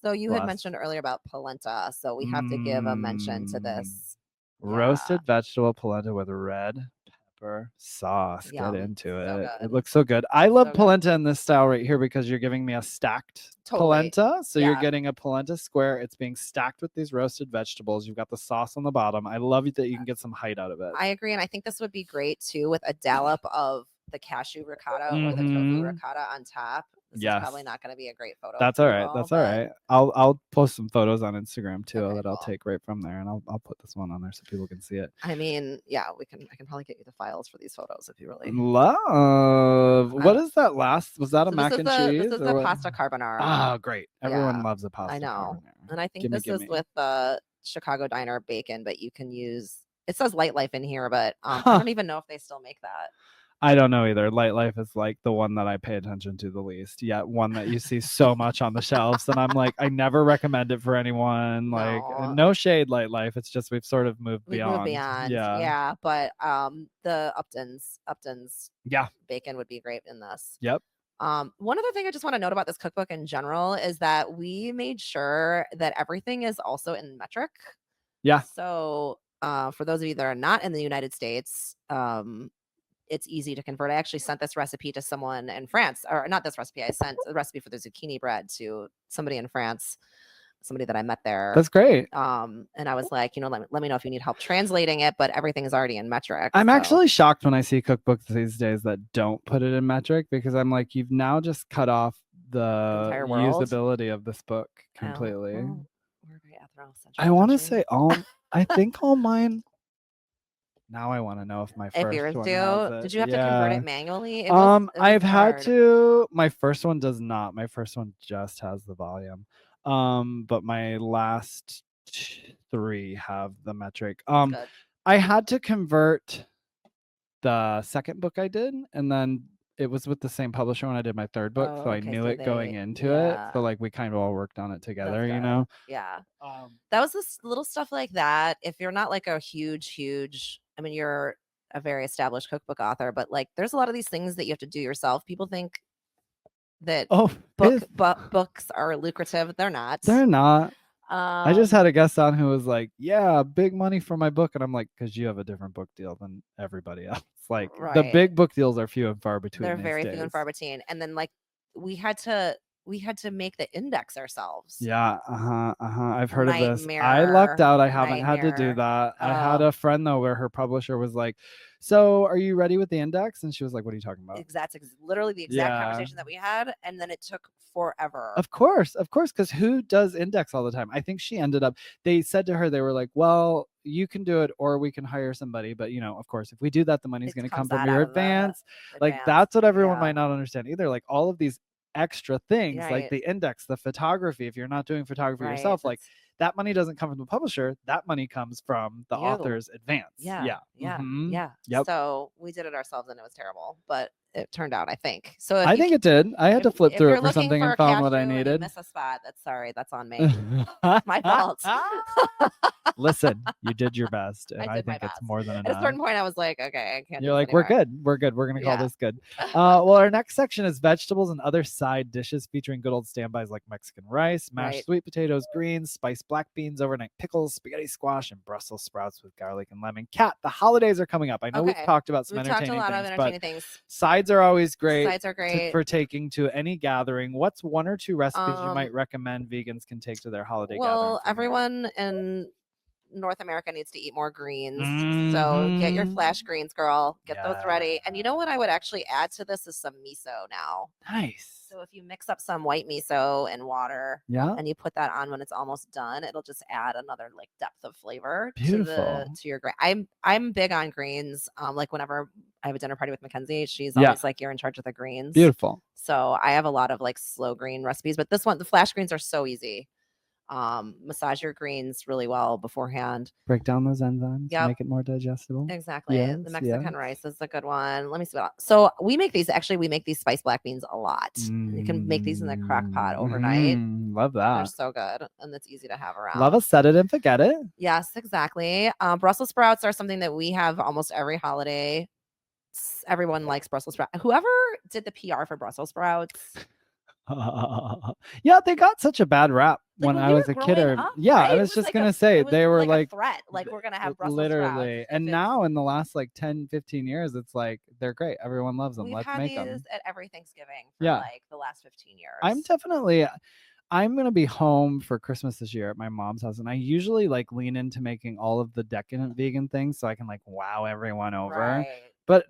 So you had mentioned earlier about polenta, so we have to give a mention to this. Roasted vegetable polenta with red pepper sauce. Yum. Get into So it. good. It looks so good. I love So good. polenta in this style right here because you're giving me a stacked polenta. So you're Yeah. getting a polenta square. It's being stacked with these roasted vegetables. You've got the sauce on the bottom. I love that you can get some height out of it. I agree, and I think this would be great too with a dollop of the cashew ricotta or the tofu ricotta on top. This is probably not going to be a great photo. That's all right. That's all right. I'll post some photos on Instagram too that I'll take right from there, and I'll put this one on there so people can see it. I mean, yeah, I can probably get you the files for these photos if you really love. What is that last? Was that a mac and cheese? This is the pasta carbonara. Ah, great. Everyone loves a pasta. I know, carbonara. and I think this is with the Chicago Diner bacon, but you can use. It says Light Life in here, but I don't even know if they still make that. I don't know either. Light Life is like the one that I pay attention to the least, yet one that you see so much on the shelves. And I'm like, I never recommend it for anyone. Like, no shade, Light Life. It's just we've sort of moved beyond. Yeah. But the Upton's bacon would be great in this. Yep. One other thing I just want to note about this cookbook in general is that we made sure that everything is also in metric. Yeah. So for those of you that are not in the United States, it's easy to convert. I actually sent this recipe to someone in France, or not this recipe. I sent a recipe for the zucchini bread to somebody in France, somebody that I met there. That's great. And I was like, let me know if you need help translating it, but everything is already in metric. I'm actually shocked when I see cookbooks these days that don't put it in metric, because I'm like, you've now just cut off the usability of this book completely. Well, we're very ethnocentric. I want to say I think all mine. Now I want to know if my first yours one do. has it. Did you have to convert it manually? It I've hard. had to. My first one does not. My first one just has the volume. But my last 3 have the metric. I had to convert the second book I did, and then it was with the same publisher when I did my third book, Oh, so I okay, knew so it going they into it. yeah. So like we kind of all worked on it That's together, you good. know. Yeah. Um, That was this little stuff like that. If you're not like a huge, I mean, you're a very established cookbook author, but like there's a lot of these things that you have to do yourself. People think that oh, books are lucrative. They're not. they're not. I just Um, had a guest on who was like, "Yeah, big money for my book," and I'm like, "Because you have a different book deal than everybody else. Like the right. big book deals are few and far between They're these very few and days." far between. And then like we had to make the index ourselves. Yeah, I've heard of this. I lucked Nightmare, out. I haven't had to do nightmare. that. I had a friend though where her publisher was like, "So, are you ready with the index?" And she was like, "What are you talking about?" Literally the exact Yeah. conversation that we had, and then it took forever. Of course, because who does index all the time? I think she ended up. They said to her, they were like, "Well, you can do it, or we can hire somebody." But of course, if we do that, the money's It going to comes come from that your out of the advance. Like advance. that's what everyone Yeah. might not understand either. Like all of these extra things, like Right. the index, the photography. If you're not doing photography Right. yourself, like that money doesn't come from the publisher. That money comes from the You. author's advance. Yeah. Yep. So we did it ourselves, and it was terrible, but it turned out, I think. So if I you think it did. I had to flip if through you're it for looking something for and a found what I cashew and you needed. miss a spot, that's on me. It's my fault. Listen, you did your best, and I I did my think it's best. more than At a enough. certain point, I was like, okay, I can't. You're do like, this we're anymore. good. We're good. We're going to call Yeah. this good. Well, our next section is vegetables and other side dishes featuring good old standbys like Mexican rice, mashed Right. sweet potatoes, greens, spiced black beans, overnight pickles, spaghetti squash, and Brussels sprouts with garlic and lemon. Kat, the holidays are coming up. I know we've Okay. talked about some We've talked a entertaining lot of things, entertaining but things. sides are always great. Sides are great. For taking to any gathering. What's one or two recipes you Um, might recommend vegans can take to their holiday gathering? Well, from here? everyone in North America needs to eat more greens. So get your flash greens, girl. Get those ready. And you know what I would actually add to this is some miso now. Nice. So if you mix up some white miso and water, Yeah. and you put that on when it's almost done, it'll just add another like depth of flavor Beautiful. to your grain. I'm big on greens. Like whenever I have a dinner party with Mackenzie, she's always like, "You're in charge of the greens." Beautiful. So I have a lot of like slow green recipes, but this one, the flash greens are so easy. Massage your greens really well beforehand. Break down those enzymes, Yep. Make it more digestible. Exactly. Yes, The Mexican rice is a good one. Let me see what else. So we make these spiced black beans a lot. You can make these in the crock pot overnight. Love They're that. so good, and it's easy to have around. Love a set it and forget it. Yes, exactly. Brussels sprouts are something that we have almost every holiday. Everyone likes Brussels sprouts. Whoever did the PR for Brussels sprouts, yeah, they got such a bad rap like when I was a kid. Up, I right? was just gonna say they were like a threat. Like we're gonna have Brussels literally. sprouts. And now in the last like 10, 15 years, it's like they're great. Everyone loves them. We've Let's had make these them. at every Thanksgiving for Yeah. like the last 15 years. I'm gonna be home for Christmas this year at my mom's house, and I usually like lean into making all of the decadent vegan things so I can like wow everyone over. Right. But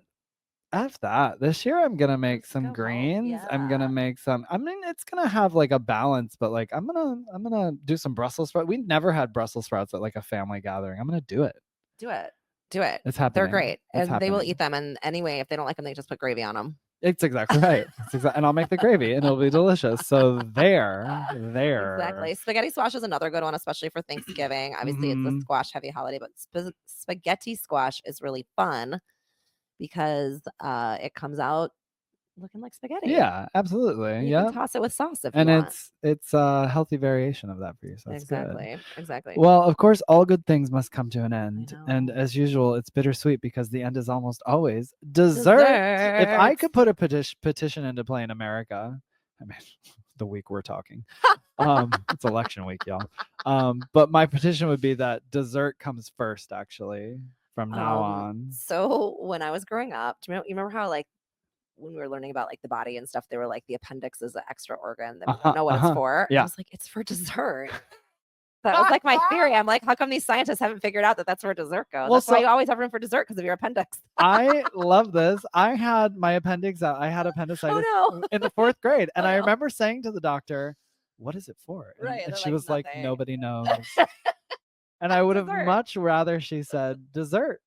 after that, this year I'm gonna make Let's some go, greens. I'm gonna yeah. make some. I mean, it's gonna have like a balance, but like I'm gonna do some Brussels sprouts. We never had Brussels sprouts at like a family gathering. I'm gonna do it. Do it. It's happening. They're great, It's and they will happening. eat them. And anyway, if they don't like them, they just put gravy on them. It's exactly right. And I'll make the gravy, and it'll be delicious. So there. Exactly. Spaghetti squash is another good one, especially for Thanksgiving. Obviously, it's a squash heavy holiday, but spaghetti squash is really fun because it comes out looking like spaghetti. Yeah, absolutely. You can toss it with sauce if you and want. it's a healthy variation of that for you. So that's good. Exactly. Well, of course, all good things must come to an end, know. and as usual, it's bittersweet because the end is almost always dessert. If I could put a petition into play in America, I mean, the week we're talking, it's election week, y'all. But my petition would be that dessert comes first, actually, from now on. So when I was growing up, you remember how like when we were learning about like the body and stuff, they were like the appendix is an extra organ that we don't know what it's for. Yeah. I was like, it's for dessert. That was like my theory. I'm like, how come these scientists haven't figured out that that's where dessert goes? Well, that's why you always have room for dessert, because of your appendix. I love this. I had my appendix out. I had appendicitis in the 4th grade. And I remember saying to the doctor, what is it for? And she was like, nobody knows. And I would have much rather she said dessert.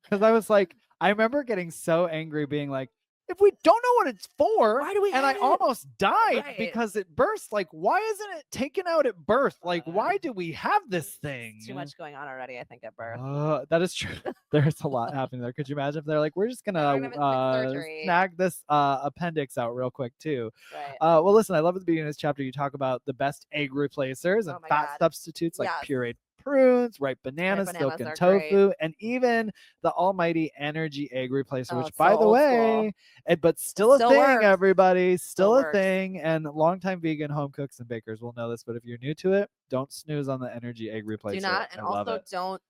Because I was like, I remember getting so angry being like, if we don't know what it's for, Why do we and I have it? almost died Right. because it burst, like, why isn't it taken out at birth? Like, why do we have this thing? Too much going on already, I think, at birth. That is true. There's a lot happening there. Could you imagine if they're like, we're just we're gonna gonna have surgery. snag this appendix out real quick too. Right. Well, listen, I love at the beginning of this chapter you talk about the best egg replacers and Oh my fat God. substitutes like Yes. pureed prunes, ripe bananas, bananas silken are tofu, and even the almighty energy egg replacer, Oh, which, it's by so the old way, but still a still thing, works. everybody, still a works. thing. And longtime vegan home cooks and bakers will know this, but if you're new to it, don't snooze on the energy egg replacer. Do not, and I love also it. don't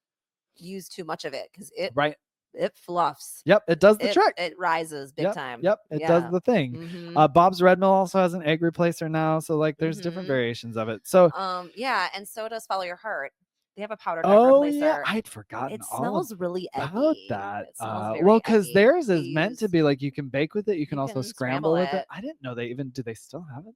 use too much of it because it Right. it fluffs. Yep, it does the trick. It rises big time. Yep, it does the thing. Mhm. Bob's Red Mill also has an egg replacer now, so like there's different Mhm. variations of it. So yeah, and so does Follow Your Heart. They have a powdered egg oh replacer. yeah, I'd forgotten It all smells really about eggy. that. It smells very Well, because eggy. theirs They is meant to use- be like you can bake with it, you can you also can scramble with it. it. I didn't know they even do they still have it?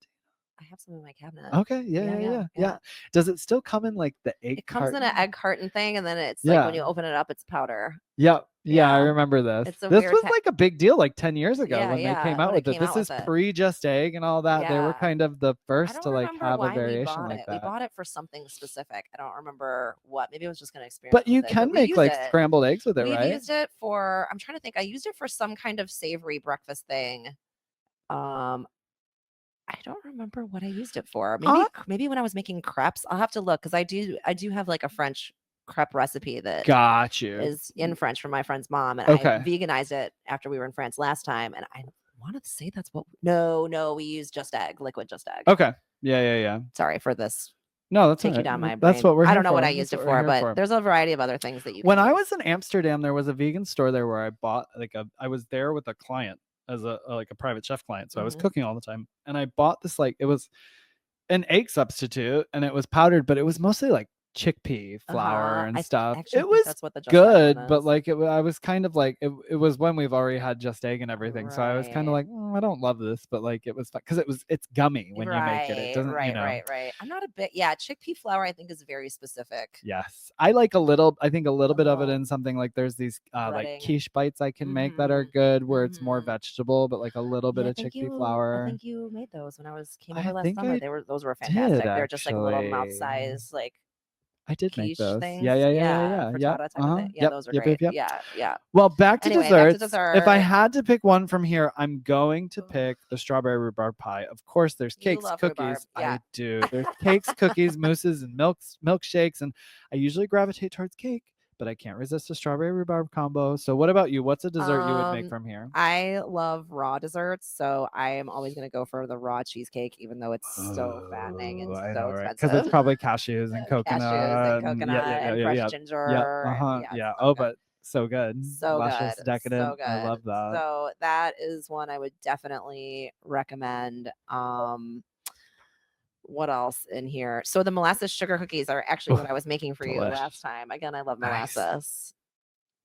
I have some in my cabinet. Okay, yeah. Does it still come in like the egg It comes in carton? an egg carton thing, and then it's like when you open it up, it's powder. Yep. Yeah, I Yeah. remember this. It's a This weird was te- like a big deal like 10 years ago Yeah, when they came yeah, out when with it it. came This out is with it. pre Just Egg and all that. They were Yeah. kind of the I first don't to like remember have a why we variation bought like it. We that. bought it for something specific. I don't remember what. Maybe it was just going to experiment. But you with it, can we make use like it. scrambled eggs with it, We've right? used it for. I'm trying to think. I used it for some kind of savory breakfast thing. I don't remember what I used it for. Maybe when I was making crepes. I'll have to look because I do have like a French crepe recipe that Got you. is in French from my friend's mom, and Okay. I veganized it after we were in France last time, and I wanted to say that's what. No, we used Just Egg, liquid Just Egg. Okay. Yeah. Sorry for this. No, that's Take all you right. down my brain. That's what we're here I don't know what for. I used That's it what we're for, here but for. there's a variety of other things that you. When can I use. was in Amsterdam, there was a vegan store there where I bought I was there with a client as a private chef client. So I was Mhm. cooking all the time, and I bought this it was an egg substitute, and it was powdered, but it was mostly like chickpea flour and stuff. It was that's what the Just Egg good, one but is. like I was kind of like it was when we've already had Just Egg and everything, so I was kind of Right. like, I don't love this, but like it was because it's gummy when you make it. It doesn't, right, you know. right. I'm not a bit. Yeah, chickpea flour I think is very specific. Yes, I like I think a little bit of it little in something like there's these like breading. quiche bites I can make that are good where it's more Mhm. vegetable, but like a little bit Yeah, of chickpea flour. I think you made those when came I over last think summer. I Those were did, fantastic. They're just like little mouth actually. size like I did make quiche those. things. Yeah. Frittata type of thing. Yeah, those are great. Yep. Yeah. Well, back to Anyway, back to desserts. If I dessert. had to pick one from here, I'm going to pick the strawberry rhubarb pie. Of course, there's You cakes, love cookies. rhubarb, yeah. I do. There's cakes, cookies, mousses, and milkshakes. And I usually gravitate towards cake, but I can't resist a strawberry rhubarb combo. So what about you? What's a dessert you would make from here? I love raw desserts, so I am always going to go for the raw cheesecake, even though it's so fattening and I so know, right? expensive. Because it's probably cashews and coconut. and fresh ginger. and Yeah. it's Oh, so good. but so good. So Luscious, good. decadent. So good. I love that. So that is one I would definitely recommend. What else in here? So the molasses sugar cookies are actually what I was making for you Delish. last time. Again, I love Nice. molasses.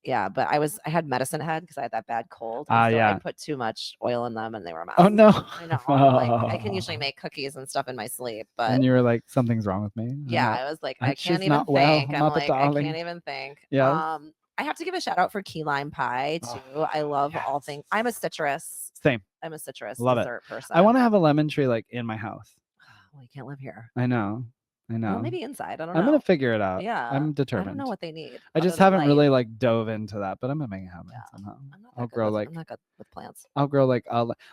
Yeah, but I had medicine head because I had that bad cold. Yeah. I put too much oil in them and they were a mess. Oh no. I know. Like I can usually make cookies and stuff in my sleep, but And you were like, something's wrong with me. yeah, I was like, I she's can't even not well. think. I'm Not the like, I darling. can't even think. Yeah. I have to give a shout out for key lime pie too. I love all things. I'm a citrus Love it. dessert person. I want to have a lemon tree like in my house. Well, you can't live here. I know. Well, maybe inside. I don't know. I'm gonna figure it out. Yeah, I'm determined. I don't know what they need. I just other than haven't really light. like dove into that, but I'm gonna make it happen somehow. I'm not that I'll good grow with- I'm not good with plants. I'll grow like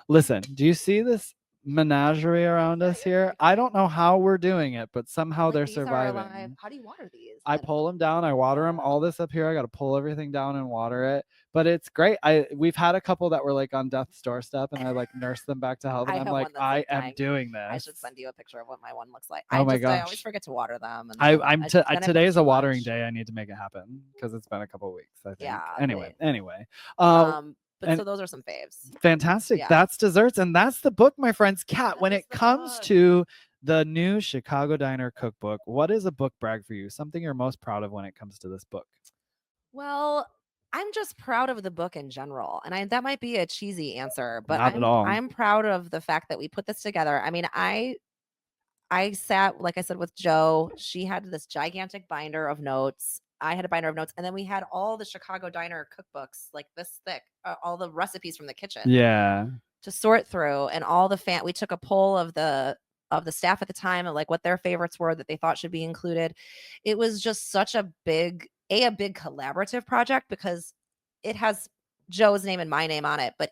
listen, do you see this menagerie around us here? I don't know how we're doing it, but somehow Like, they're these are surviving. alive. How do you water these? I pull them down, I water them. All this up here, I got to pull everything down and water it. But it's great. We've had a couple that were like on death's doorstep, and I like nursed them back to health. And I'm like, I am doing this. I should send you a picture of what my one looks like. Oh my I gosh. always forget to water them. And Today is a watering day. I need to make it happen because it's been a couple weeks, I think. Yeah. Anyway. But so those are some faves. Fantastic. Yeah. That's desserts, and that's the book, my friends. Kat, when it comes to the new Chicago Diner Cookbook, what is a book brag for you? Something you're most proud of when it comes to this book? Well, I'm just proud of the book in general. And that might be a cheesy answer, but Not at all. I'm proud of the fact that we put this together. I mean, I sat, like I said, with Jo. She had this gigantic binder of notes. I had a binder of notes, and then we had all the Chicago Diner cookbooks, like this thick, all the recipes from the kitchen Yeah. to sort through, and all the we took a poll of the staff at the time and like what their favorites were that they thought should be included. It was just such a big collaborative project because it has Joe's name and my name on it, but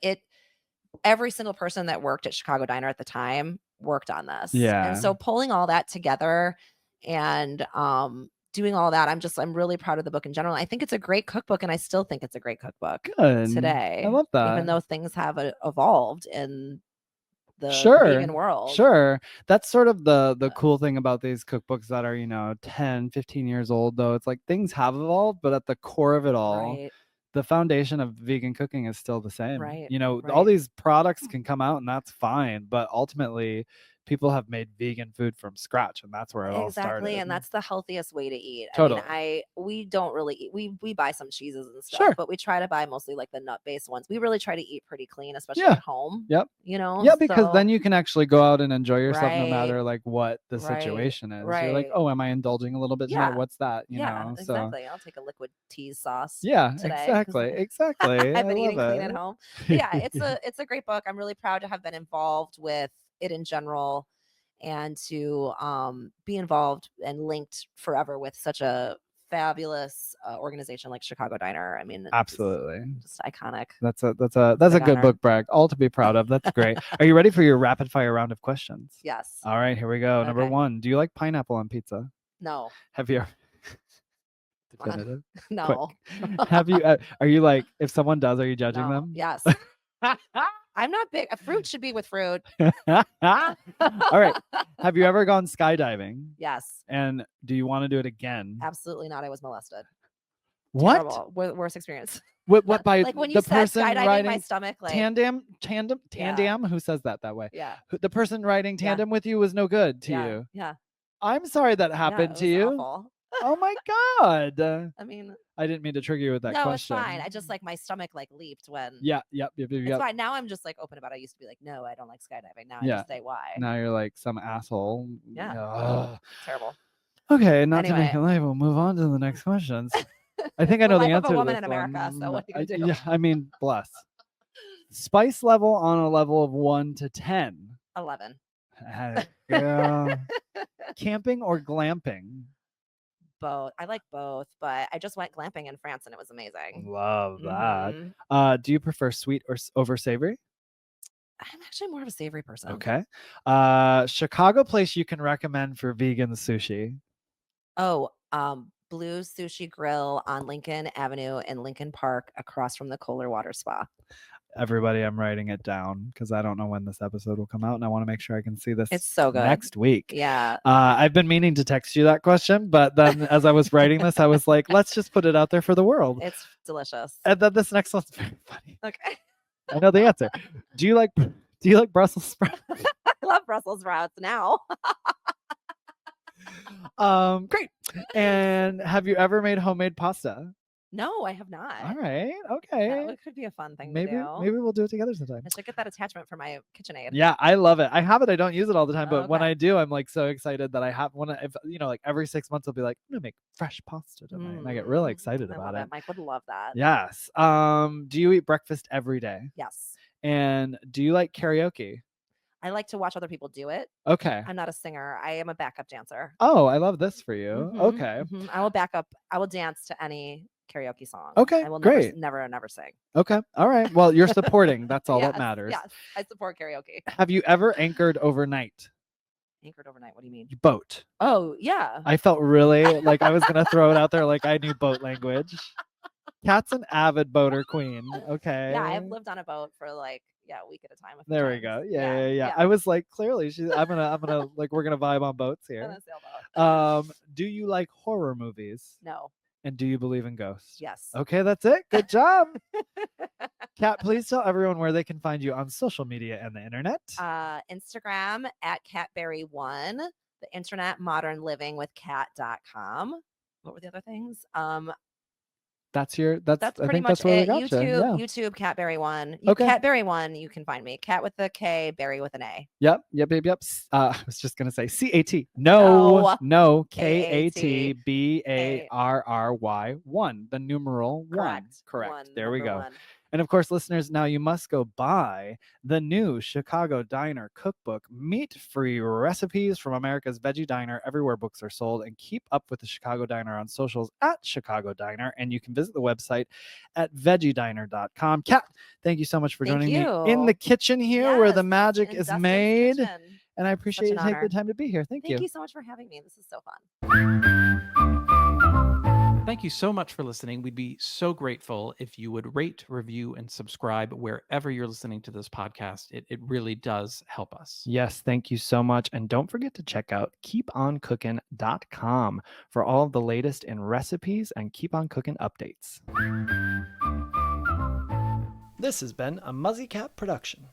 every single person that worked at Chicago Diner at the time worked on this. Yeah. And so pulling all that together and doing all that, I'm really proud of the book in general. I think it's a great cookbook, and I still think it's a great cookbook Good. today. I love that. Even though things have evolved in the Sure. vegan world. Sure. That's sort of the cool thing about these cookbooks that are, 10, 15 years old, though. It's like things have evolved, but at the core of it all, Right. the foundation of vegan cooking is still the same. Right. All Right. these products can come out and that's fine, but ultimately people have made vegan food from scratch, and that's where it all started. Exactly, and that's the healthiest way to eat. Totally. I mean, we don't really eat. We buy some cheeses and stuff, Sure. but we try to buy mostly like the nut-based ones. We really try to eat pretty clean, especially Yeah. at home. Yep. Yeah, because then you can actually go out and enjoy yourself no Right. matter like what the Right. situation is. You're like, Right. oh, am I indulging a little bit tonight? Yeah. What's that? Yeah, So exactly. I'll take a liquid teas sauce. yeah, today 'cause exactly. I've been I eating love clean it. at home. But yeah, it's a great book. I'm really proud to have been involved with it in general, and to be involved and linked forever with such a fabulous organization like Chicago Diner. I mean, it's Absolutely. just iconic. That's a Big good honor. book brag. All to be proud of. That's great. Are you ready for your rapid fire round of questions? Yes. All right, here we go. Number Okay. 1. Do you like pineapple on pizza? No. Have you Come on. definitive? No. Have you are you like, if someone does, are you judging No. them? Yes. I'm not big. A fruit should be with fruit. All right. Have you ever gone skydiving? Yes. And do you want to do it again? Absolutely not. I was molested. What? Terrible. Worst experience. What by Like when you the said person skydiving, riding my stomach like tandem? Yeah. Who says that way? Yeah. The person riding Yeah. tandem with you was no good to Yeah. you. Yeah. I'm sorry that Yeah, happened it to was you. awful. Oh my god. I mean, I didn't mean to trigger you with that no, question. it's fine. I just like my stomach like leaped when. Yep. It's fine. Now I'm just like open about it. I used to be like, no, I don't like skydiving. Now I Yeah. just say why. Now you're like some asshole. Yeah. Ugh. Terrible. Okay, not to make Anyway. it light, we'll move on to the next questions. I think I know the Life of answer a woman to in this America. one. So what are you gonna do? Yeah, I mean, bless. Spice level on a level of 1 to 10. 11. Girl. Camping or glamping? Both. I like both, but I just went glamping in France and it was amazing. Love that. Mhm. Do you prefer sweet or over savory? I'm actually more of a savory person. Okay. Chicago place you can recommend for vegan sushi? Oh, Blue Sushi Grill on Lincoln Avenue in Lincoln Park, across from the Kohler Water Spa. Everybody, I'm writing it down because I don't know when this episode will come out, and I want to make sure I can see this. It's so good. Next week. Yeah. I've been meaning to text you that question, but then as I was writing this, I was like, let's just put it out there for the world. It's delicious. And then this next one's very funny. Okay. I know the answer. Do you like Brussels sprouts? I love Brussels sprouts now. Great. And have you ever made homemade pasta? No, I have not. All right. Okay. That could be a fun thing Maybe to do. maybe we'll do it together sometime. I should get that attachment for my KitchenAid. Yeah, I love it. I have it. I don't use it all the time, but when Okay. I do, I'm like so excited that I have one. If like every 6 months, I'll be like, I'm gonna make fresh pasta tonight, and I get really excited I about love it. Mike would love that. Yes. Do you eat breakfast every day? Yes. And do you like karaoke? I like to watch other people do it. Okay. I'm not a singer. I am a backup dancer. Oh, I love this for you. Mhm, Okay. mhm. I will dance to any karaoke song. Okay, I will great. never sing. Okay. All right. Well, you're supporting. That's all that Yes, matters. Yes, I support karaoke. Have you ever anchored overnight? Anchored overnight. What do you mean? Boat. Oh, yeah. I felt really like I was gonna throw it out there like I knew boat language. Kat's an avid boater queen. Okay. Yeah, I've lived on a boat for like a week at a time. There we go. Yeah. I was like, clearly I'm gonna like we're gonna vibe on boats On here. a sailboat. Do you like horror movies? No. And do you believe in ghosts? Yes. Okay, that's it. Good job. Kat, please tell everyone where they can find you on social media and the internet. Instagram at catberry1, the internet modernlivingwithcat.com. What were the other things? That's That's I pretty think much that's where we it. got you. Yeah. YouTube, Catberry one. Okay. Catberry one, you can find me. Cat with a K, Berry with an A. Yep. I was just gonna say CAT. No, KATBARRY 1. The numeral 1. Correct. There we go. One. And of course, listeners, now you must go buy the new Chicago Diner Cookbook, meat-free recipes from America's Veggie Diner, everywhere books are sold, and keep up with the Chicago Diner on socials at Chicago Diner. And you can visit the website at veggiediner.com. Kat, thank you so much for joining me in the kitchen here where the magic is made. And I appreciate you taking the time to be here. Thank you. Thank you so much for having me. This is so fun. Thank you so much for listening. We'd be so grateful if you would rate, review, and subscribe wherever you're listening to this podcast. It really does help us. Yes, thank you so much. And don't forget to check out keeponcooking.com for all of the latest in recipes and Keep On Cooking updates. This has been a Muzzy Cat production.